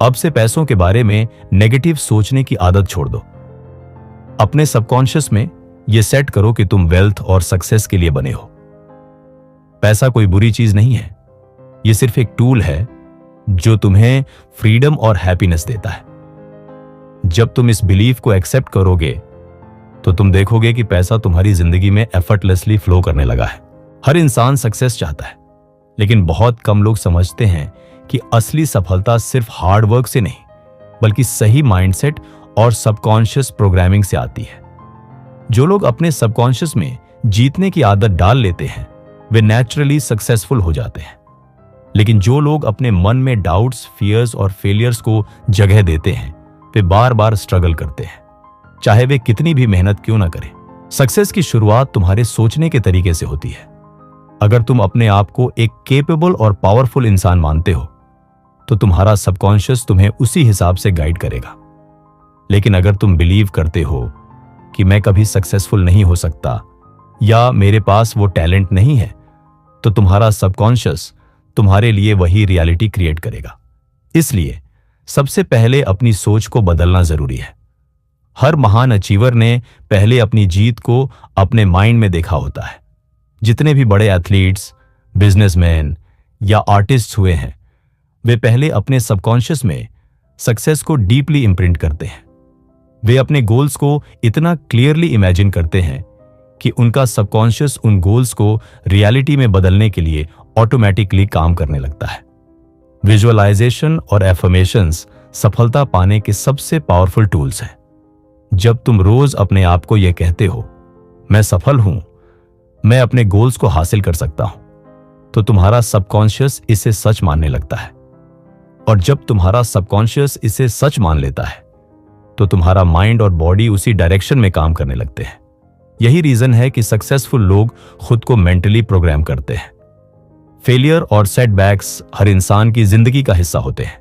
अब से पैसों के बारे में नेगेटिव सोचने की आदत छोड़ दो। अपने सबकॉन्शियस में यह सेट करो कि तुम वेल्थ और सक्सेस के लिए बने हो। पैसा कोई बुरी चीज नहीं है, यह सिर्फ एक टूल है जो तुम्हें फ्रीडम और हैप्पीनेस देता है। जब तुम इस बिलीफ को एक्सेप्ट करोगे, तो तुम देखोगे कि पैसा तुम्हारी जिंदगी में एफर्टलेसली फ्लो करने लगा है। हर इंसान सक्सेस चाहता है, लेकिन बहुत कम लोग समझते हैं कि असली सफलता सिर्फ हार्ड वर्क से नहीं, बल्कि सही माइंडसेट और सबकॉन्शियस प्रोग्रामिंग से आती है। जो लोग अपने सबकॉन्शियस में जीतने की आदत डाल लेते हैं, वे नेचुरली सक्सेसफुल हो जाते हैं। लेकिन जो लोग अपने मन में डाउट्स, फियर्स और फेलियर्स को जगह देते हैं, वे बार बार स्ट्रगल करते हैं, चाहे वे कितनी भी मेहनत क्यों ना करें। सक्सेस की शुरुआत तुम्हारे सोचने के तरीके से होती है। अगर तुम अपने आप को एक केपेबल और पावरफुल इंसान मानते हो, तो तुम्हारा सबकॉन्शियस तुम्हें उसी हिसाब से गाइड करेगा। लेकिन अगर तुम बिलीव करते हो कि मैं कभी सक्सेसफुल नहीं हो सकता या मेरे पास वो टैलेंट नहीं है, तो तुम्हारा सबकॉन्शियस तुम्हारे लिए वही रियलिटी क्रिएट करेगा। इसलिए सबसे पहले अपनी सोच को बदलना जरूरी है। हर महान अचीवर ने पहले अपनी जीत को अपने माइंड में देखा होता है। जितने भी बड़े एथलीट्स, बिजनेसमैन या आर्टिस्ट हुए हैं, वे पहले अपने सबकॉन्शियस में सक्सेस को डीपली इम्प्रिंट करते हैं। वे अपने गोल्स को इतना क्लियरली इमेजिन करते हैं कि उनका सबकॉन्शियस उन गोल्स को रियलिटी में बदलने के लिए ऑटोमेटिकली काम करने लगता है। विजुअलाइजेशन और एफर्मेशंस सफलता पाने के सबसे पावरफुल टूल्स हैं। जब तुम रोज अपने आप को यह कहते हो, मैं सफल हूं, मैं अपने गोल्स को हासिल कर सकता हूं, तो तुम्हारा सबकॉन्शियस इसे सच मानने लगता है। और जब तुम्हारा सबकॉन्शियस इसे सच मान लेता है तो तुम्हारा माइंड और बॉडी उसी डायरेक्शन में काम करने लगते हैं। यही रीजन है कि सक्सेसफुल लोग खुद को मेंटली प्रोग्राम करते हैं। फेलियर और सेटबैक्स हर इंसान की जिंदगी का हिस्सा होते हैं,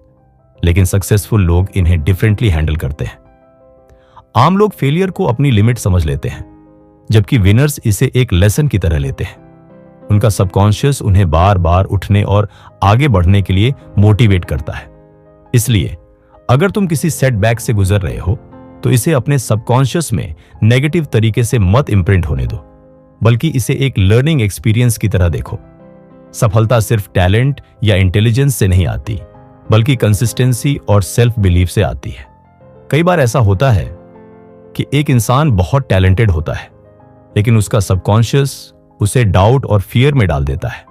लेकिन सक्सेसफुल लोग इन्हें डिफरेंटली हैंडल करते हैं। आम लोग फेलियर को अपनी लिमिट समझ लेते हैं, जबकि विनर्स इसे एक लेसन की तरह लेते हैं। उनका सबकॉन्शियस उन्हें बार बार उठने और आगे बढ़ने के लिए मोटिवेट करता है। इसलिए अगर तुम किसी सेटबैक से गुजर रहे हो तो इसे अपने सबकॉन्शियस में नेगेटिव तरीके से मत इंप्रिंट होने दो, बल्कि इसे एक लर्निंग एक्सपीरियंस की तरह देखो। सफलता सिर्फ टैलेंट या इंटेलिजेंस से नहीं आती, बल्कि कंसिस्टेंसी और सेल्फ बिलीफ से आती है। कई बार ऐसा होता है कि एक इंसान बहुत टैलेंटेड होता है, लेकिन उसका सबकॉन्शियस उसे डाउट और फियर में डाल देता है,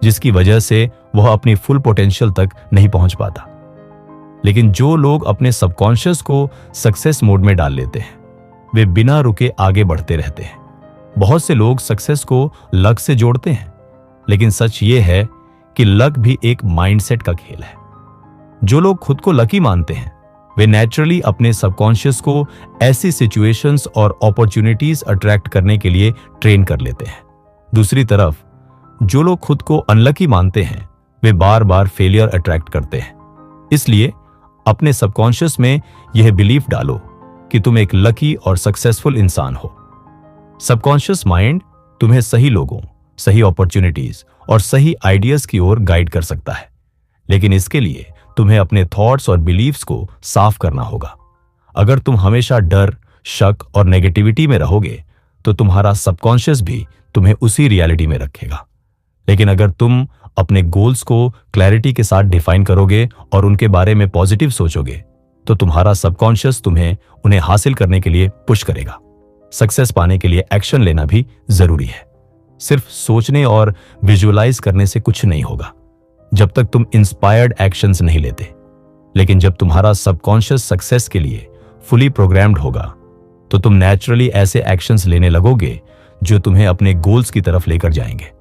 जिसकी वजह से वह अपनी फुल पोटेंशियल तक नहीं पहुंच पाता। लेकिन जो लोग अपने सबकॉन्शियस को सक्सेस मोड में डाल लेते हैं, वे बिना रुके आगे बढ़ते रहते हैं। बहुत से लोग सक्सेस को लक से जोड़ते हैं, लेकिन सच ये है कि लक भी एक माइंडसेट का खेल है। जो लोग खुद को लकी मानते हैं, वे नेचुरली अपने सबकॉन्शियस को ऐसी सिचुएशंस और अपॉर्चुनिटीज अट्रैक्ट करने के लिए ट्रेन कर लेते हैं। दूसरी तरफ जो लोग खुद को अनलकी मानते हैं, वे बार बार फेलियर अट्रैक्ट करते हैं। इसलिए अपने सबकॉन्शियस में यह बिलीफ डालो कि तुम एक लकी और सक्सेसफुल इंसान हो। सबकॉन्शियस माइंड तुम्हें सही लोगों, सही अपॉर्चुनिटीज और सही आइडियाज की ओर गाइड कर सकता है, लेकिन इसके लिए तुम्हें अपने थॉट्स और बिलीव्स को साफ करना होगा। अगर तुम हमेशा डर, शक और नेगेटिविटी में रहोगे तो तुम्हारा सबकॉन्शियस भी तुम्हें उसी रियलिटी में रखेगा। लेकिन अगर तुम अपने गोल्स को क्लैरिटी के साथ डिफाइन करोगे और उनके बारे में पॉजिटिव सोचोगे, तो तुम्हारा सबकॉन्शियस तुम्हें उन्हें हासिल करने के लिए पुश करेगा। सक्सेस पाने के लिए एक्शन लेना भी जरूरी है। सिर्फ सोचने और विजुअलाइज करने से कुछ नहीं होगा जब तक तुम इंस्पायर्ड एक्शंस नहीं लेते। लेकिन जब तुम्हारा सबकॉन्शियस सक्सेस के लिए फुली प्रोग्राम्ड होगा, तो तुम नेचुरली ऐसे एक्शंस लेने लगोगे जो तुम्हें अपने गोल्स की तरफ लेकर जाएंगे।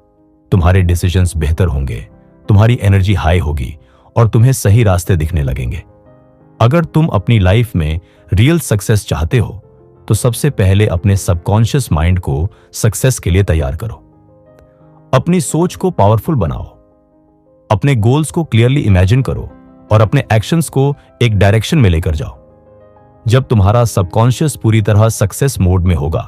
तुम्हारे डिसीजंस बेहतर होंगे, तुम्हारी एनर्जी हाई होगी और तुम्हें सही रास्ते दिखने लगेंगे। अगर तुम अपनी लाइफ में रियल सक्सेस चाहते हो, तो सबसे पहले अपने सबकॉन्शियस माइंड को सक्सेस के लिए तैयार करो। अपनी सोच को पावरफुल बनाओ, अपने गोल्स को क्लियरली इमेजिन करो और अपने एक्शंस को एक डायरेक्शन में लेकर जाओ। जब तुम्हारा सबकॉन्शियस पूरी तरह सक्सेस मोड में होगा,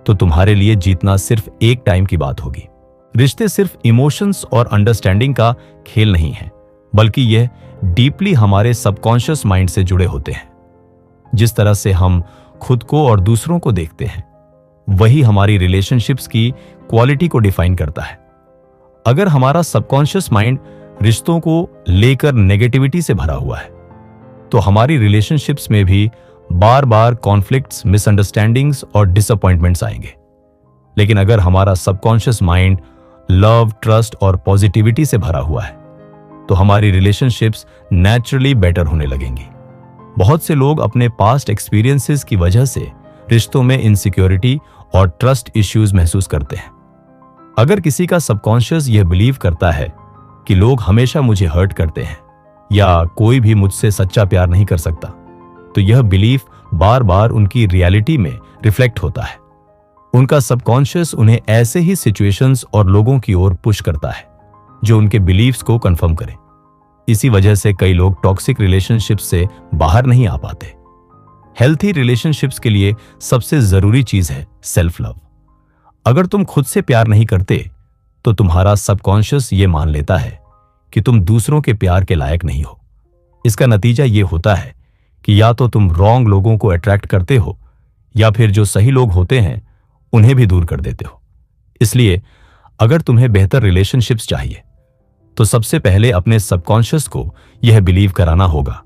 तो तुम्हारे लिए जीतना सिर्फ एक टाइम की बात होगी। रिश्ते सिर्फ इमोशंस और अंडरस्टैंडिंग का खेल नहीं है, बल्कि यह डीपली हमारे सबकॉन्शियस माइंड से जुड़े होते हैं। जिस तरह से हम खुद को और दूसरों को देखते हैं, वही हमारी रिलेशनशिप्स की क्वालिटी को डिफाइन करता है। अगर हमारा सबकॉन्शियस माइंड रिश्तों को लेकर नेगेटिविटी से भरा हुआ है, तो हमारी रिलेशनशिप्स में भी बार बार कॉन्फ्लिक्ट्स, मिसअंडरस्टैंडिंग्स और डिसअपॉइंटमेंट्स आएंगे। लेकिन अगर हमारा सबकॉन्शियस माइंड लव, ट्रस्ट और पॉजिटिविटी से भरा हुआ है, तो हमारी रिलेशनशिप्स नेचुरली बेटर होने लगेंगी। बहुत से लोग अपने पास्ट एक्सपीरियंसेस की वजह से रिश्तों में इनसिक्योरिटी और ट्रस्ट इश्यूज महसूस करते हैं। अगर किसी का सबकॉन्शियस यह बिलीव करता है कि लोग हमेशा मुझे हर्ट करते हैं या कोई भी मुझसे सच्चा प्यार नहीं कर सकता, तो यह बिलीफ बार बार उनकी रियलिटी में रिफ्लेक्ट होता है। उनका सबकॉन्शियस उन्हें ऐसे ही सिचुएशंस और लोगों की ओर पुश करता है जो उनके बिलीव्स को कंफर्म करें। इसी वजह से कई लोग टॉक्सिक रिलेशनशिप्स से बाहर नहीं आ पाते। हेल्थी रिलेशनशिप्स के लिए सबसे जरूरी चीज है सेल्फ लव। अगर तुम खुद से प्यार नहीं करते, तो तुम्हारा सबकॉन्शियस ये मान लेता है कि तुम दूसरों के प्यार के लायक नहीं हो। इसका नतीजा ये होता है कि या तो तुम रॉन्ग लोगों को अट्रैक्ट करते हो, या फिर जो सही लोग होते हैं उन्हें भी दूर कर देते हो। इसलिए अगर तुम्हें बेहतर रिलेशनशिप्स चाहिए, तो सबसे पहले अपने सबकॉन्शियस को यह बिलीव कराना होगा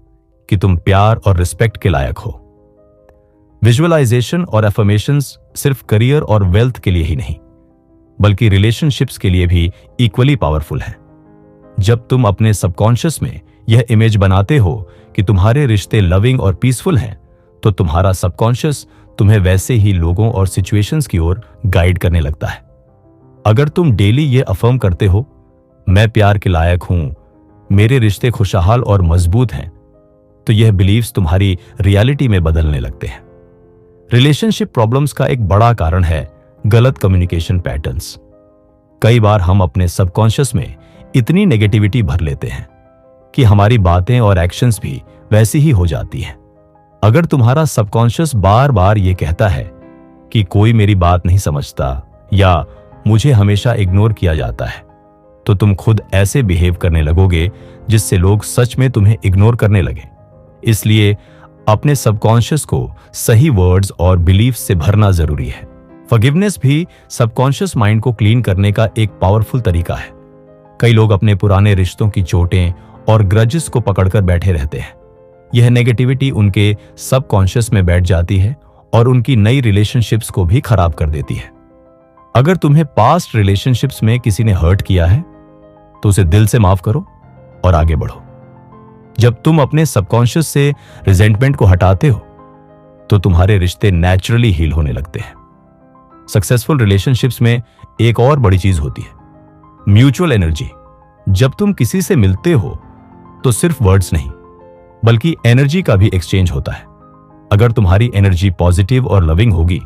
कि तुम प्यार और रिस्पेक्ट के लायक हो। विजुअलाइजेशन और अफर्मेशंस सिर्फ करियर और वेल्थ के लिए ही नहीं, बल्कि रिलेशनशिप्स के लिए भी इक्वली पावरफुल है। जब तुम अपने सबकॉन्शियस में यह इमेज बनाते हो कि तुम्हारे रिश्ते लविंग और पीसफुल हैं, तो तुम्हारा सबकॉन्शियस तुम्हें वैसे ही लोगों और सिचुएशंस की ओर गाइड करने लगता है। अगर तुम डेली ये अफर्म करते हो, मैं प्यार के लायक हूं, मेरे रिश्ते खुशहाल और मजबूत हैं, तो यह बिलीव्स तुम्हारी रियलिटी में बदलने लगते हैं। रिलेशनशिप प्रॉब्लम्स का एक बड़ा कारण है गलत कम्युनिकेशन पैटर्न्स। कई बार हम अपने सबकॉन्शियस में इतनी नेगेटिविटी भर लेते हैं कि हमारी बातें और एक्शंस भी वैसी ही हो जाती हैं। अगर तुम्हारा सबकॉन्शियस बार बार ये कहता है कि कोई मेरी बात नहीं समझता या मुझे हमेशा इग्नोर किया जाता है, तो तुम खुद ऐसे बिहेव करने लगोगे जिससे लोग सच में तुम्हें इग्नोर करने लगे। इसलिए अपने सबकॉन्शियस को सही वर्ड्स और बिलीफ्स से भरना जरूरी है। फॉरगिवनेस भी सबकॉन्शियस माइंड को क्लीन करने का एक पावरफुल तरीका है। कई लोग अपने पुराने रिश्तों की चोटें और ग्रजेस को पकड़कर बैठे रहते हैं। यह नेगेटिविटी उनके सबकॉन्शियस में बैठ जाती है और उनकी नई रिलेशनशिप्स को भी खराब कर देती है। अगर तुम्हें पास्ट रिलेशनशिप्स में किसी ने हर्ट किया है, तो उसे दिल से माफ करो और आगे बढ़ो। जब तुम अपने सबकॉन्शियस से रिजेंटमेंट को हटाते हो, तो तुम्हारे रिश्ते नेचुरली हील होने लगते हैं। सक्सेसफुल रिलेशनशिप्स में एक और बड़ी चीज होती है, म्यूचुअल एनर्जी। जब तुम किसी से मिलते हो तो सिर्फ वर्ड्स नहीं, बल्कि एनर्जी का भी एक्सचेंज होता है। अगर तुम्हारी एनर्जी पॉजिटिव और लविंग होगी,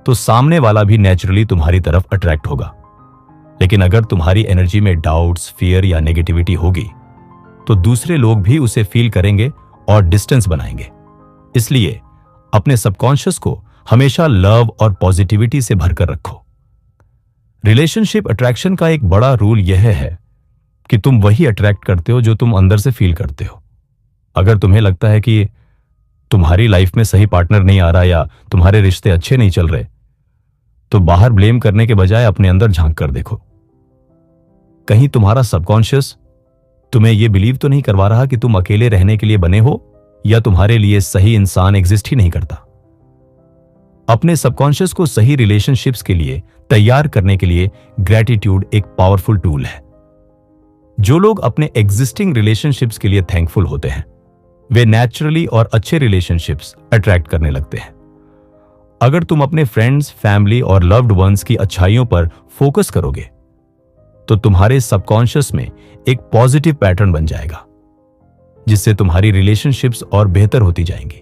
तो सामने वाला भी नेचुरली तुम्हारी तरफ अट्रैक्ट होगा। लेकिन अगर तुम्हारी एनर्जी में डाउट्स, फियर या नेगेटिविटी होगी, तो दूसरे लोग भी उसे फील करेंगे और डिस्टेंस बनाएंगे। इसलिए अपने सबकॉन्शियस को हमेशा लव और पॉजिटिविटी से भरकर रखो। रिलेशनशिप अट्रैक्शन का एक बड़ा रूल यह है कि तुम वही अट्रैक्ट करते हो जो तुम अंदर से फील करते हो। अगर तुम्हें लगता है कि तुम्हारी लाइफ में सही पार्टनर नहीं आ रहा या तुम्हारे रिश्ते अच्छे नहीं चल रहे, तो बाहर ब्लेम करने के बजाय अपने अंदर झांक कर देखो। कहीं तुम्हारा सबकॉन्शियस तुम्हें यह बिलीव तो नहीं करवा रहा कि तुम अकेले रहने के लिए बने हो या तुम्हारे लिए सही इंसान एग्जिस्ट ही नहीं करता। अपने सबकॉन्शियस को सही रिलेशनशिप्स के लिए तैयार करने के लिए ग्रैटिट्यूड एक पावरफुल टूल है। जो लोग अपने एग्जिस्टिंग रिलेशनशिप्स के लिए थैंकफुल होते हैं, वे नेचुरली और अच्छे रिलेशनशिप्स अट्रैक्ट करने लगते हैं। अगर तुम अपने फ्रेंड्स, फैमिली और लव्ड वंस की अच्छाइयों पर फोकस करोगे, तो तुम्हारे सबकॉन्शियस में एक पॉजिटिव पैटर्न बन जाएगा, जिससे तुम्हारी रिलेशनशिप्स और बेहतर होती जाएंगी।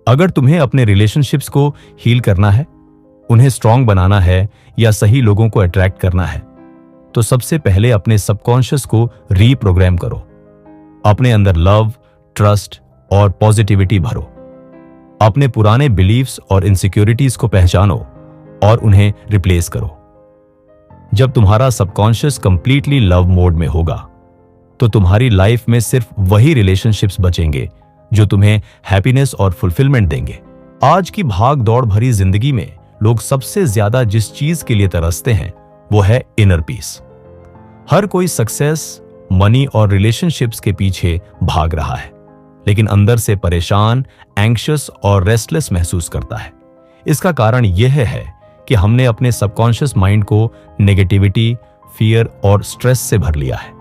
अगर तुम्हें अपने रिलेशनशिप्स को हील करना है, उन्हें स्ट्रांग बनाना है या सही लोगों को अट्रैक्ट करना है, तो सबसे पहले अपने सबकॉन्शियस को रीप्रोग्राम करो। अपने अंदर लव, ट्रस्ट और पॉजिटिविटी भरो। अपने पुराने बिलीफ्स और इनसिक्योरिटीज को पहचानो और उन्हें रिप्लेस करो। जब तुम्हारा सबकॉन्शियस कंप्लीटली लव मोड में होगा, तो तुम्हारी लाइफ में सिर्फ वही रिलेशनशिप्स बचेंगे जो तुम्हें हैप्पीनेस और फुलफिलमेंट देंगे। आज की भाग दौड़ भरी जिंदगी में लोग सबसे ज्यादा जिस चीज के लिए तरसते हैं, वो है इनर पीस। हर कोई सक्सेस, मनी और रिलेशनशिप्स के पीछे भाग रहा है, लेकिन अंदर से परेशान, एंग्शियस और रेस्टलेस महसूस करता है। इसका कारण यह है कि हमने अपने सबकॉन्शियस माइंड को नेगेटिविटी, फियर और स्ट्रेस से भर लिया है।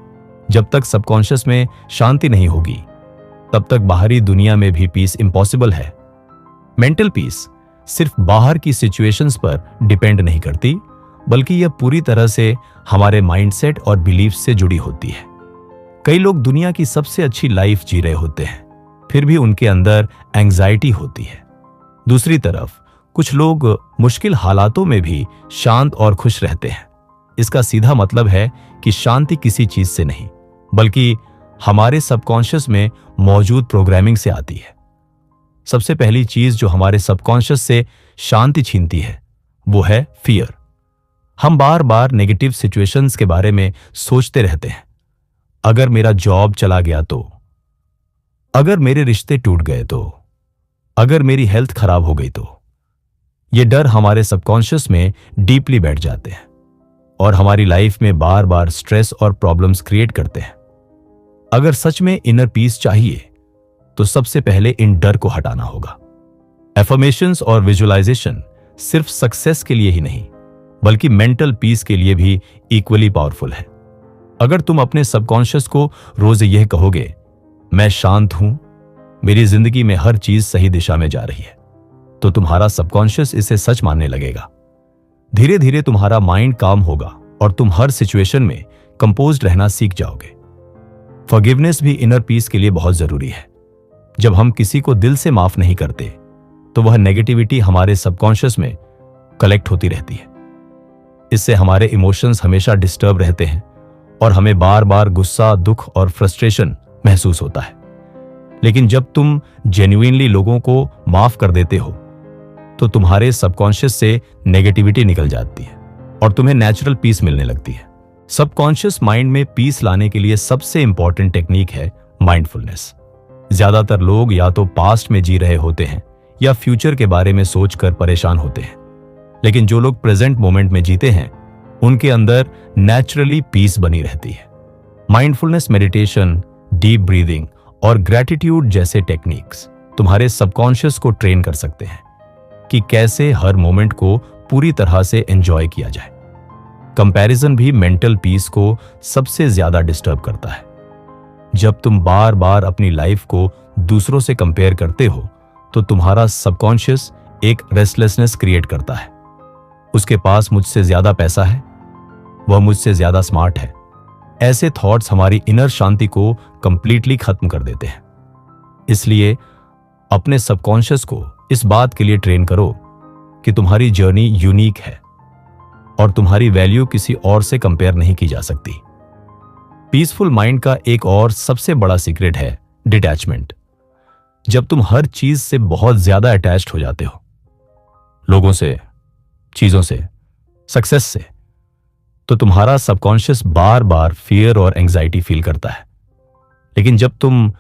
जब तक सबकॉन्शियस में शांति नहीं होगी, तब तक बाहरी दुनिया में भी पीस इम्पॉसिबल है। मेंटल पीस सिर्फ बाहर की सिचुएशंस पर डिपेंड नहीं करती, बल्कि यह पूरी तरह से हमारे माइंडसेट और बिलीफ से जुड़ी होती है। कई लोग दुनिया की सबसे अच्छी लाइफ जी रहे होते हैं, फिर भी उनके अंदर एंग्जाइटी होती है। दूसरी तरफ कुछ लोग मुश्किल हालातों में भी शांत और खुश रहते हैं। इसका सीधा मतलब है कि शांति किसी चीज से नहीं, बल्कि हमारे सबकॉन्शियस में मौजूद प्रोग्रामिंग से आती है। सबसे पहली चीज जो हमारे सबकॉन्शियस से शांति छीनती है, वो है फियर। हम बार बार नेगेटिव सिचुएशंस के बारे में सोचते रहते हैं। अगर मेरा जॉब चला गया तो, अगर मेरे रिश्ते टूट गए तो, अगर मेरी हेल्थ खराब हो गई तो। ये डर हमारे सबकॉन्शियस में डीपली बैठ जाते हैं और हमारी लाइफ में बार बार स्ट्रेस और प्रॉब्लम्स क्रिएट करते हैं। अगर सच में इनर पीस चाहिए, तो सबसे पहले इन डर को हटाना होगा। एफर्मेशंस और विजुअलाइजेशन सिर्फ सक्सेस के लिए ही नहीं, बल्कि मेंटल पीस के लिए भी इक्वली पावरफुल है। अगर तुम अपने सबकॉन्शियस को रोज यह कहोगे, मैं शांत हूं, मेरी जिंदगी में हर चीज सही दिशा में जा रही है, तो तुम्हारा सबकॉन्शियस इसे सच मानने लगेगा। धीरे धीरे तुम्हारा माइंड काम होगा और तुम हर सिचुएशन में कंपोज्ड रहना सीख जाओगे। फॉरगिवनेस भी इनर पीस के लिए बहुत जरूरी है। जब हम किसी को दिल से माफ नहीं करते तो वह नेगेटिविटी हमारे सबकॉन्शियस में कलेक्ट होती रहती है। इससे हमारे इमोशंस हमेशा डिस्टर्ब रहते हैं और हमें बार बार गुस्सा, दुख और फ्रस्ट्रेशन महसूस होता है। लेकिन जब तुम जेन्युइनली लोगों को माफ कर देते हो तो तुम्हारे सबकॉन्शियस से नेगेटिविटी निकल जाती है और तुम्हें नेचुरल पीस मिलने लगती है। सबकॉन्शियस माइंड में पीस लाने के लिए सबसे इंपॉर्टेंट टेक्निक है माइंडफुलनेस। ज्यादातर लोग या तो पास्ट में जी रहे होते हैं या फ्यूचर के बारे में सोचकर परेशान होते हैं, लेकिन जो लोग प्रेजेंट मोमेंट में जीते हैं उनके अंदर नेचुरली पीस बनी रहती है। माइंडफुलनेस मेडिटेशन, डीप ब्रीदिंग और ग्रैटिट्यूड जैसे टेक्निक्स तुम्हारे सबकॉन्शियस को ट्रेन कर सकते हैं कि कैसे हर मोमेंट को पूरी तरह से एंजॉय किया जाए। कंपैरिजन भी मेंटल पीस को सबसे ज्यादा डिस्टर्ब करता है। जब तुम बार बार अपनी लाइफ को दूसरों से कंपेयर करते हो तो तुम्हारा सबकॉन्शियस एक रेस्टलेसनेस क्रिएट करता है। उसके पास मुझसे ज्यादा पैसा है, वह मुझसे ज्यादा स्मार्ट है। ऐसे थॉट्स हमारी इनर शांति को कंप्लीटली खत्म कर देते हैं। इसलिए अपने सबकॉन्शियस को इस बात के लिए ट्रेन करो कि तुम्हारी जर्नी यूनिक है और तुम्हारी वैल्यू किसी और से कंपेयर नहीं की जा सकती। पीसफुल माइंड का एक और सबसे बड़ा सीक्रेट है डिटैचमेंट। जब तुम हर चीज से बहुत ज्यादा अटैच्ड हो जाते हो, लोगों से, चीजों से, सक्सेस से, तो तुम्हारा सबकॉन्शियस बार बार फियर और एंजाइटी फील करता है। लेकिन जब तुम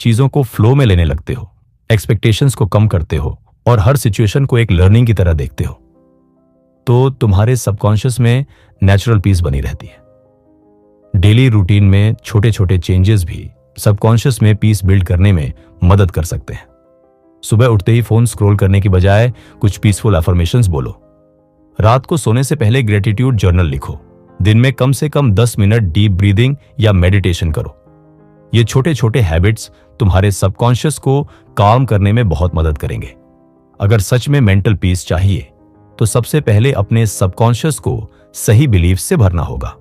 चीजों को फ्लो में लेने लगते हो, एक्सपेक्टेशंस को कम करते हो और हर सिचुएशन को एक लर्निंग की तरह देखते हो, तो तुम्हारे सबकॉन्शियस में नेचुरल पीस बनी रहती है। डेली रूटीन में छोटे छोटे चेंजेस भी सबकॉन्शियस में पीस बिल्ड करने में मदद कर सकते हैं। सुबह उठते ही फोन स्क्रॉल करने की बजाय कुछ पीसफुल अफर्मेशंस बोलो। रात को सोने से पहले ग्रेटिट्यूड जर्नल लिखो। दिन में कम से कम 10 मिनट डीप ब्रीदिंग या मेडिटेशन करो। ये छोटे छोटे हैबिट्स तुम्हारे सबकॉन्शियस को काम करने में बहुत मदद करेंगे। अगर सच में मेंटल पीस चाहिए तो सबसे पहले अपने सबकॉन्शियस को सही बिलीफ से भरना होगा।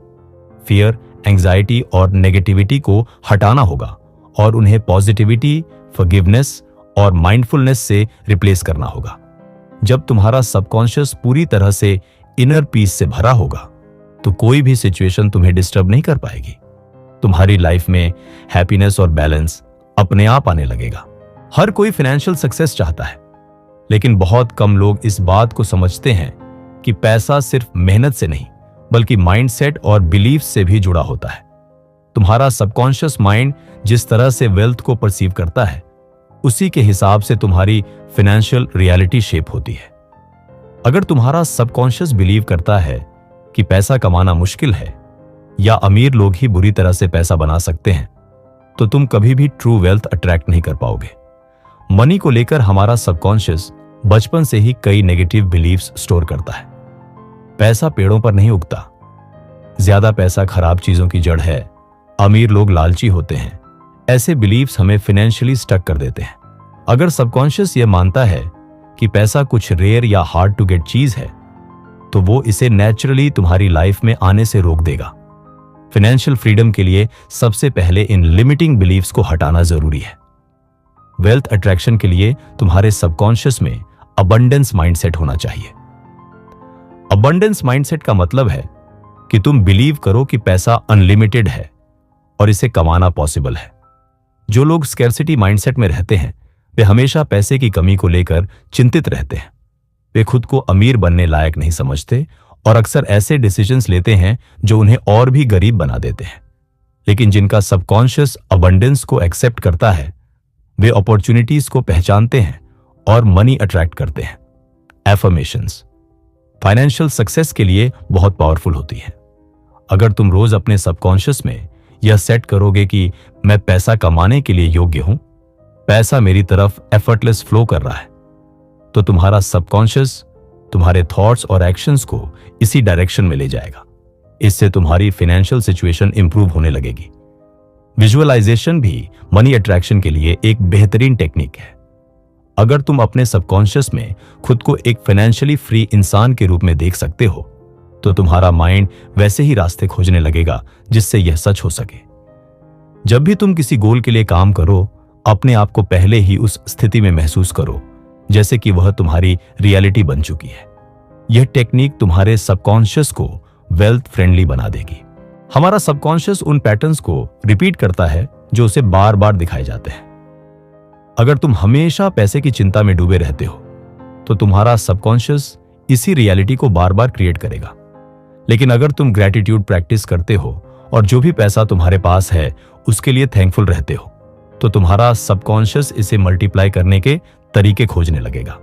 फियर, एंजाइटी और नेगेटिविटी को हटाना होगा और उन्हें पॉजिटिविटी, फॉरगिवनेस और माइंडफुलनेस से रिप्लेस करना होगा। जब तुम्हारा सबकॉन्शियस पूरी तरह से इनर पीस से भरा होगा तो कोई भी सिचुएशन तुम्हें डिस्टर्ब नहीं कर पाएगी। तुम्हारी लाइफ में हैप्पीनेस और बैलेंस अपने आप आने लगेगा। हर कोई फाइनेंशियल सक्सेस चाहता है, लेकिन बहुत कम लोग इस बात को समझते हैं कि पैसा सिर्फ मेहनत से नहीं बल्कि माइंडसेट और बिलीफ से भी जुड़ा होता है। तुम्हारा सबकॉन्शियस माइंड जिस तरह से वेल्थ को परसीव करता है, उसी के हिसाब से तुम्हारी फाइनेंशियल रियलिटी शेप होती है। अगर तुम्हारा सबकॉन्शियस बिलीव करता है कि पैसा कमाना मुश्किल है या अमीर लोग ही बुरी तरह से पैसा बना सकते हैं, तो तुम कभी भी ट्रू वेल्थ अट्रैक्ट नहीं कर पाओगे। मनी को लेकर हमारा सबकॉन्शियस बचपन से ही कई नेगेटिव बिलीफ्स स्टोर करता है। पैसा पेड़ों पर नहीं उगता, ज्यादा पैसा खराब चीजों की जड़ है, अमीर लोग लालची होते हैं। ऐसे बिलीफ्स हमें फाइनेंशियली स्टक कर देते हैं। अगर सबकॉन्शियस यह मानता है कि पैसा कुछ रेयर या हार्ड टू गेट चीज है, तो वो इसे नेचुरली तुम्हारी लाइफ में आने से रोक देगा। फाइनेंशियल फ्रीडम के लिए सबसे पहले इन लिमिटिंग बिलीफ्स को हटाना जरूरी है। वेल्थ अट्रैक्शन के लिए तुम्हारे सबकॉन्शियस में अबंडेंस माइंडसेट होना चाहिए। अबंडेंस माइंडसेट का मतलब है कि तुम बिलीव करो कि पैसा अनलिमिटेड है और इसे कमाना पॉसिबल है। जो लोग स्कैर्सिटी माइंडसेट में रहते हैं, वे हमेशा पैसे की कमी को लेकर चिंतित रहते हैं। वे खुद को अमीर बनने लायक नहीं समझते और अक्सर ऐसे डिसीजंस लेते हैं जो उन्हें और भी गरीब बना देते हैं। लेकिन जिनका सबकॉन्शियस अबंडेंस को एक्सेप्ट करता है, वे अपॉर्चुनिटीज को पहचानते हैं और मनी अट्रैक्ट करते हैं। एफर्मेशंस फाइनेंशियल सक्सेस के लिए बहुत पावरफुल होती है। अगर तुम रोज अपने सबकॉन्शियस में यह सेट करोगे कि मैं पैसा कमाने के लिए योग्य हूं, पैसा मेरी तरफ एफर्टलेस फ्लो कर रहा है, तो तुम्हारा सबकॉन्शियस तुम्हारे थॉट्स और एक्शंस को इसी डायरेक्शन में ले जाएगा। इससे तुम्हारी फाइनेंशियल सिचुएशन इंप्रूव होने लगेगी। विजुअलाइजेशन भी मनी अट्रैक्शन के लिए एक बेहतरीन टेक्निक है। अगर तुम अपने सबकॉन्शियस में खुद को एक फाइनेंशियली फ्री इंसान के रूप में देख सकते हो, तो तुम्हारा माइंड वैसे ही रास्ते खोजने लगेगा जिससे यह सच हो सके। जब भी तुम किसी गोल के लिए काम करो, अपने आप को पहले ही उस स्थिति में महसूस करो जैसे कि वह तुम्हारी रियलिटी बन चुकी है। यह टेक्निक तुम्हारे सबकॉन्शियस को वेल्थ फ्रेंडली बना देगी। हमारा सबकॉन्शियस उन पैटर्न्स को रिपीट करता है जो उसे बार बार दिखाए जाते हैं। अगर तुम हमेशा पैसे की चिंता में डूबे रहते हो, तो तुम्हारा सबकॉन्शियस इसी रियलिटी को बार बार क्रिएट करेगा। लेकिन अगर तुम ग्रैटिट्यूड प्रैक्टिस करते हो और जो भी पैसा तुम्हारे पास है उसके लिए थैंकफुल रहते हो, तो तुम्हारा सबकॉन्शियस इसे मल्टीप्लाई करने के तरीके खोजने लगेगा।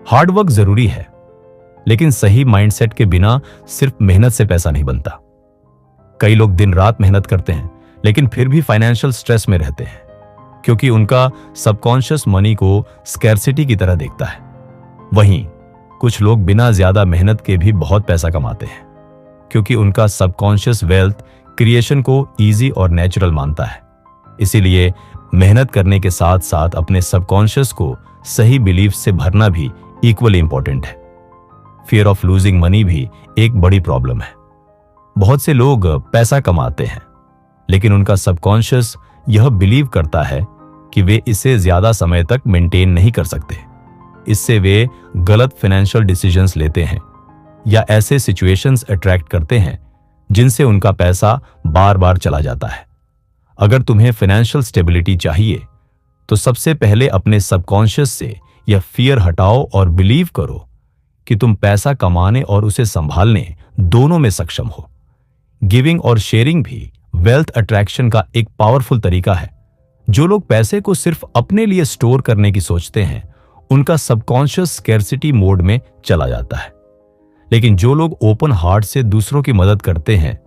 हार्ड वर्क जरूरी है, लेकिन सही माइंडसेट के बिना सिर्फ मेहनत से पैसा नहीं बनता। कई लोग दिन रात मेहनत करते हैं लेकिन फिर भी फाइनेंशियल स्ट्रेस में रहते हैं, क्योंकि उनका सबकॉन्शियस मनी को स्कैर्सिटी की तरह देखता है। वहीं कुछ लोग बिना ज्यादा मेहनत के भी बहुत पैसा कमाते हैं, क्योंकि उनका सबकॉन्शियस वेल्थ क्रिएशन को इजी और नेचुरल मानता है। इसीलिए मेहनत करने के साथ साथ अपने सबकॉन्शियस को सही बिलीफ से भरना भी इक्वली इंपॉर्टेंट है। फियर ऑफ लूजिंग मनी भी एक बड़ी प्रॉब्लम है। बहुत से लोग पैसा कमाते हैं, लेकिन उनका सबकॉन्शियस यह बिलीव करता है कि वे इसे ज्यादा समय तक मेंटेन नहीं कर सकते। इससे वे गलत फाइनेंशियल डिसीजंस लेते हैं या ऐसे सिचुएशंस अट्रैक्ट करते हैं जिनसे उनका पैसा बार बार चला जाता है। अगर तुम्हें फाइनेंशियल स्टेबिलिटी चाहिए, तो सबसे पहले अपने सबकॉन्शियस से यह फियर हटाओ और बिलीव करो कि तुम पैसा कमाने और उसे संभालने दोनों में सक्षम हो। गिविंग और शेयरिंग भी वेल्थ अट्रैक्शन का एक पावरफुल तरीका है। जो लोग पैसे को सिर्फ अपने लिए स्टोर करने की सोचते हैं, उनका सबकॉन्शियस स्कैर्सिटी मोड में चला जाता है। लेकिन जो लोग ओपन हार्ट से दूसरों की मदद करते हैं,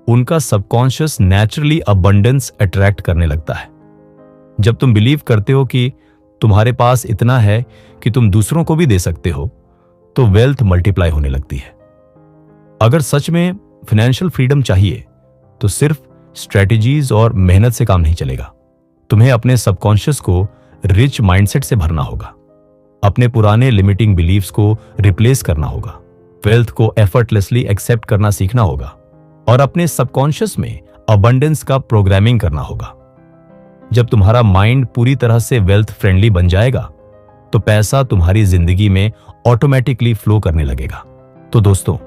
उनका सबकॉन्शियस नेचुरली अबंडेंस अट्रैक्ट करने लगता है। जब तुम बिलीव करते हो कि तुम्हारे पास इतना है कि तुम दूसरों को भी दे सकते हो, तो वेल्थ मल्टीप्लाई होने लगती है। अगर सच में फाइनेंशियल फ्रीडम चाहिए, तो सिर्फ स्ट्रेटजीज और मेहनत से काम नहीं चलेगा। तुम्हें अपने सबकॉन्शियस को रिच माइंडसेट से भरना होगा। अपने पुराने लिमिटिंग बिलीव्स को रिप्लेस करना होगा। वेल्थ को एफर्टलेसली एक्सेप्ट करना सीखना होगा और अपने सबकॉन्शियस में अबंडेंस का प्रोग्रामिंग करना होगा। जब तुम्हारा माइंड पूरी तरह से वेल्थ फ्रेंडली बन जाएगा, तो पैसा तुम्हारी जिंदगी में ऑटोमेटिकली फ्लो करने लगेगा। तो दोस्तों,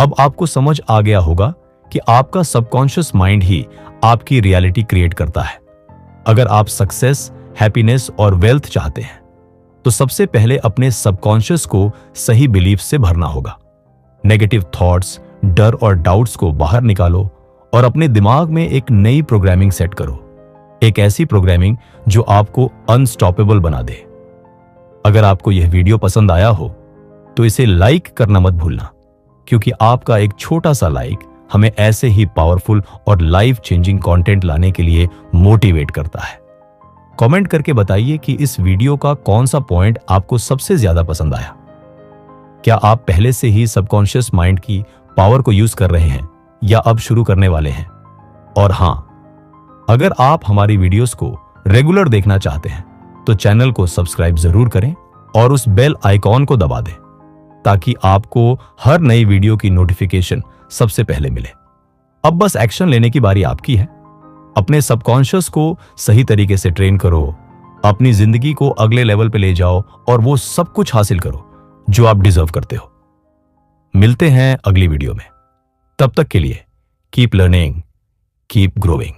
अब आपको समझ आ गया होगा कि आपका सबकॉन्शियस माइंड ही आपकी रियलिटी क्रिएट करता है। अगर आप सक्सेस, हैप्पीनेस और वेल्थ चाहते हैं, तो सबसे पहले अपने सबकॉन्शियस को सही बिलीफ से भरना होगा। नेगेटिव थॉट्स, डर और डाउट्स को बाहर निकालो और अपने दिमाग में एक नई प्रोग्रामिंग सेट करो। एक ऐसी प्रोग्रामिंग जो आपको अनस्टॉपेबल बना दे। अगर आपको यह वीडियो पसंद आया हो, तो इसे लाइक करना मत भूलना, क्योंकि आपका एक छोटा सा लाइक हमें ऐसे ही पावरफुल और लाइफ चेंजिंग कंटेंट लाने के लिए मोटिवेट करता है। कमेंट करके बताइए कि इस वीडियो का कौन सा पॉइंट आपको सबसे ज्यादा पसंद आया। क्या आप पहले से ही सबकॉन्शियस माइंड की पावर को यूज कर रहे हैं या अब शुरू करने वाले हैं? और हां, अगर आप हमारी वीडियोस को रेगुलर देखना चाहते हैं, तो चैनल को सब्सक्राइब जरूर करें और उस बेल आइकॉन को दबा दें, ताकि आपको हर नई वीडियो की नोटिफिकेशन सबसे पहले मिले। अब बस एक्शन लेने की बारी आपकी है। अपने सबकॉन्शियस को सही तरीके से ट्रेन करो, अपनी जिंदगी को अगले लेवल पे ले जाओ और वो सब कुछ हासिल करो जो आप डिजर्व करते हो। मिलते हैं अगली वीडियो में। तब तक के लिए कीप लर्निंग, कीप ग्रोइंग।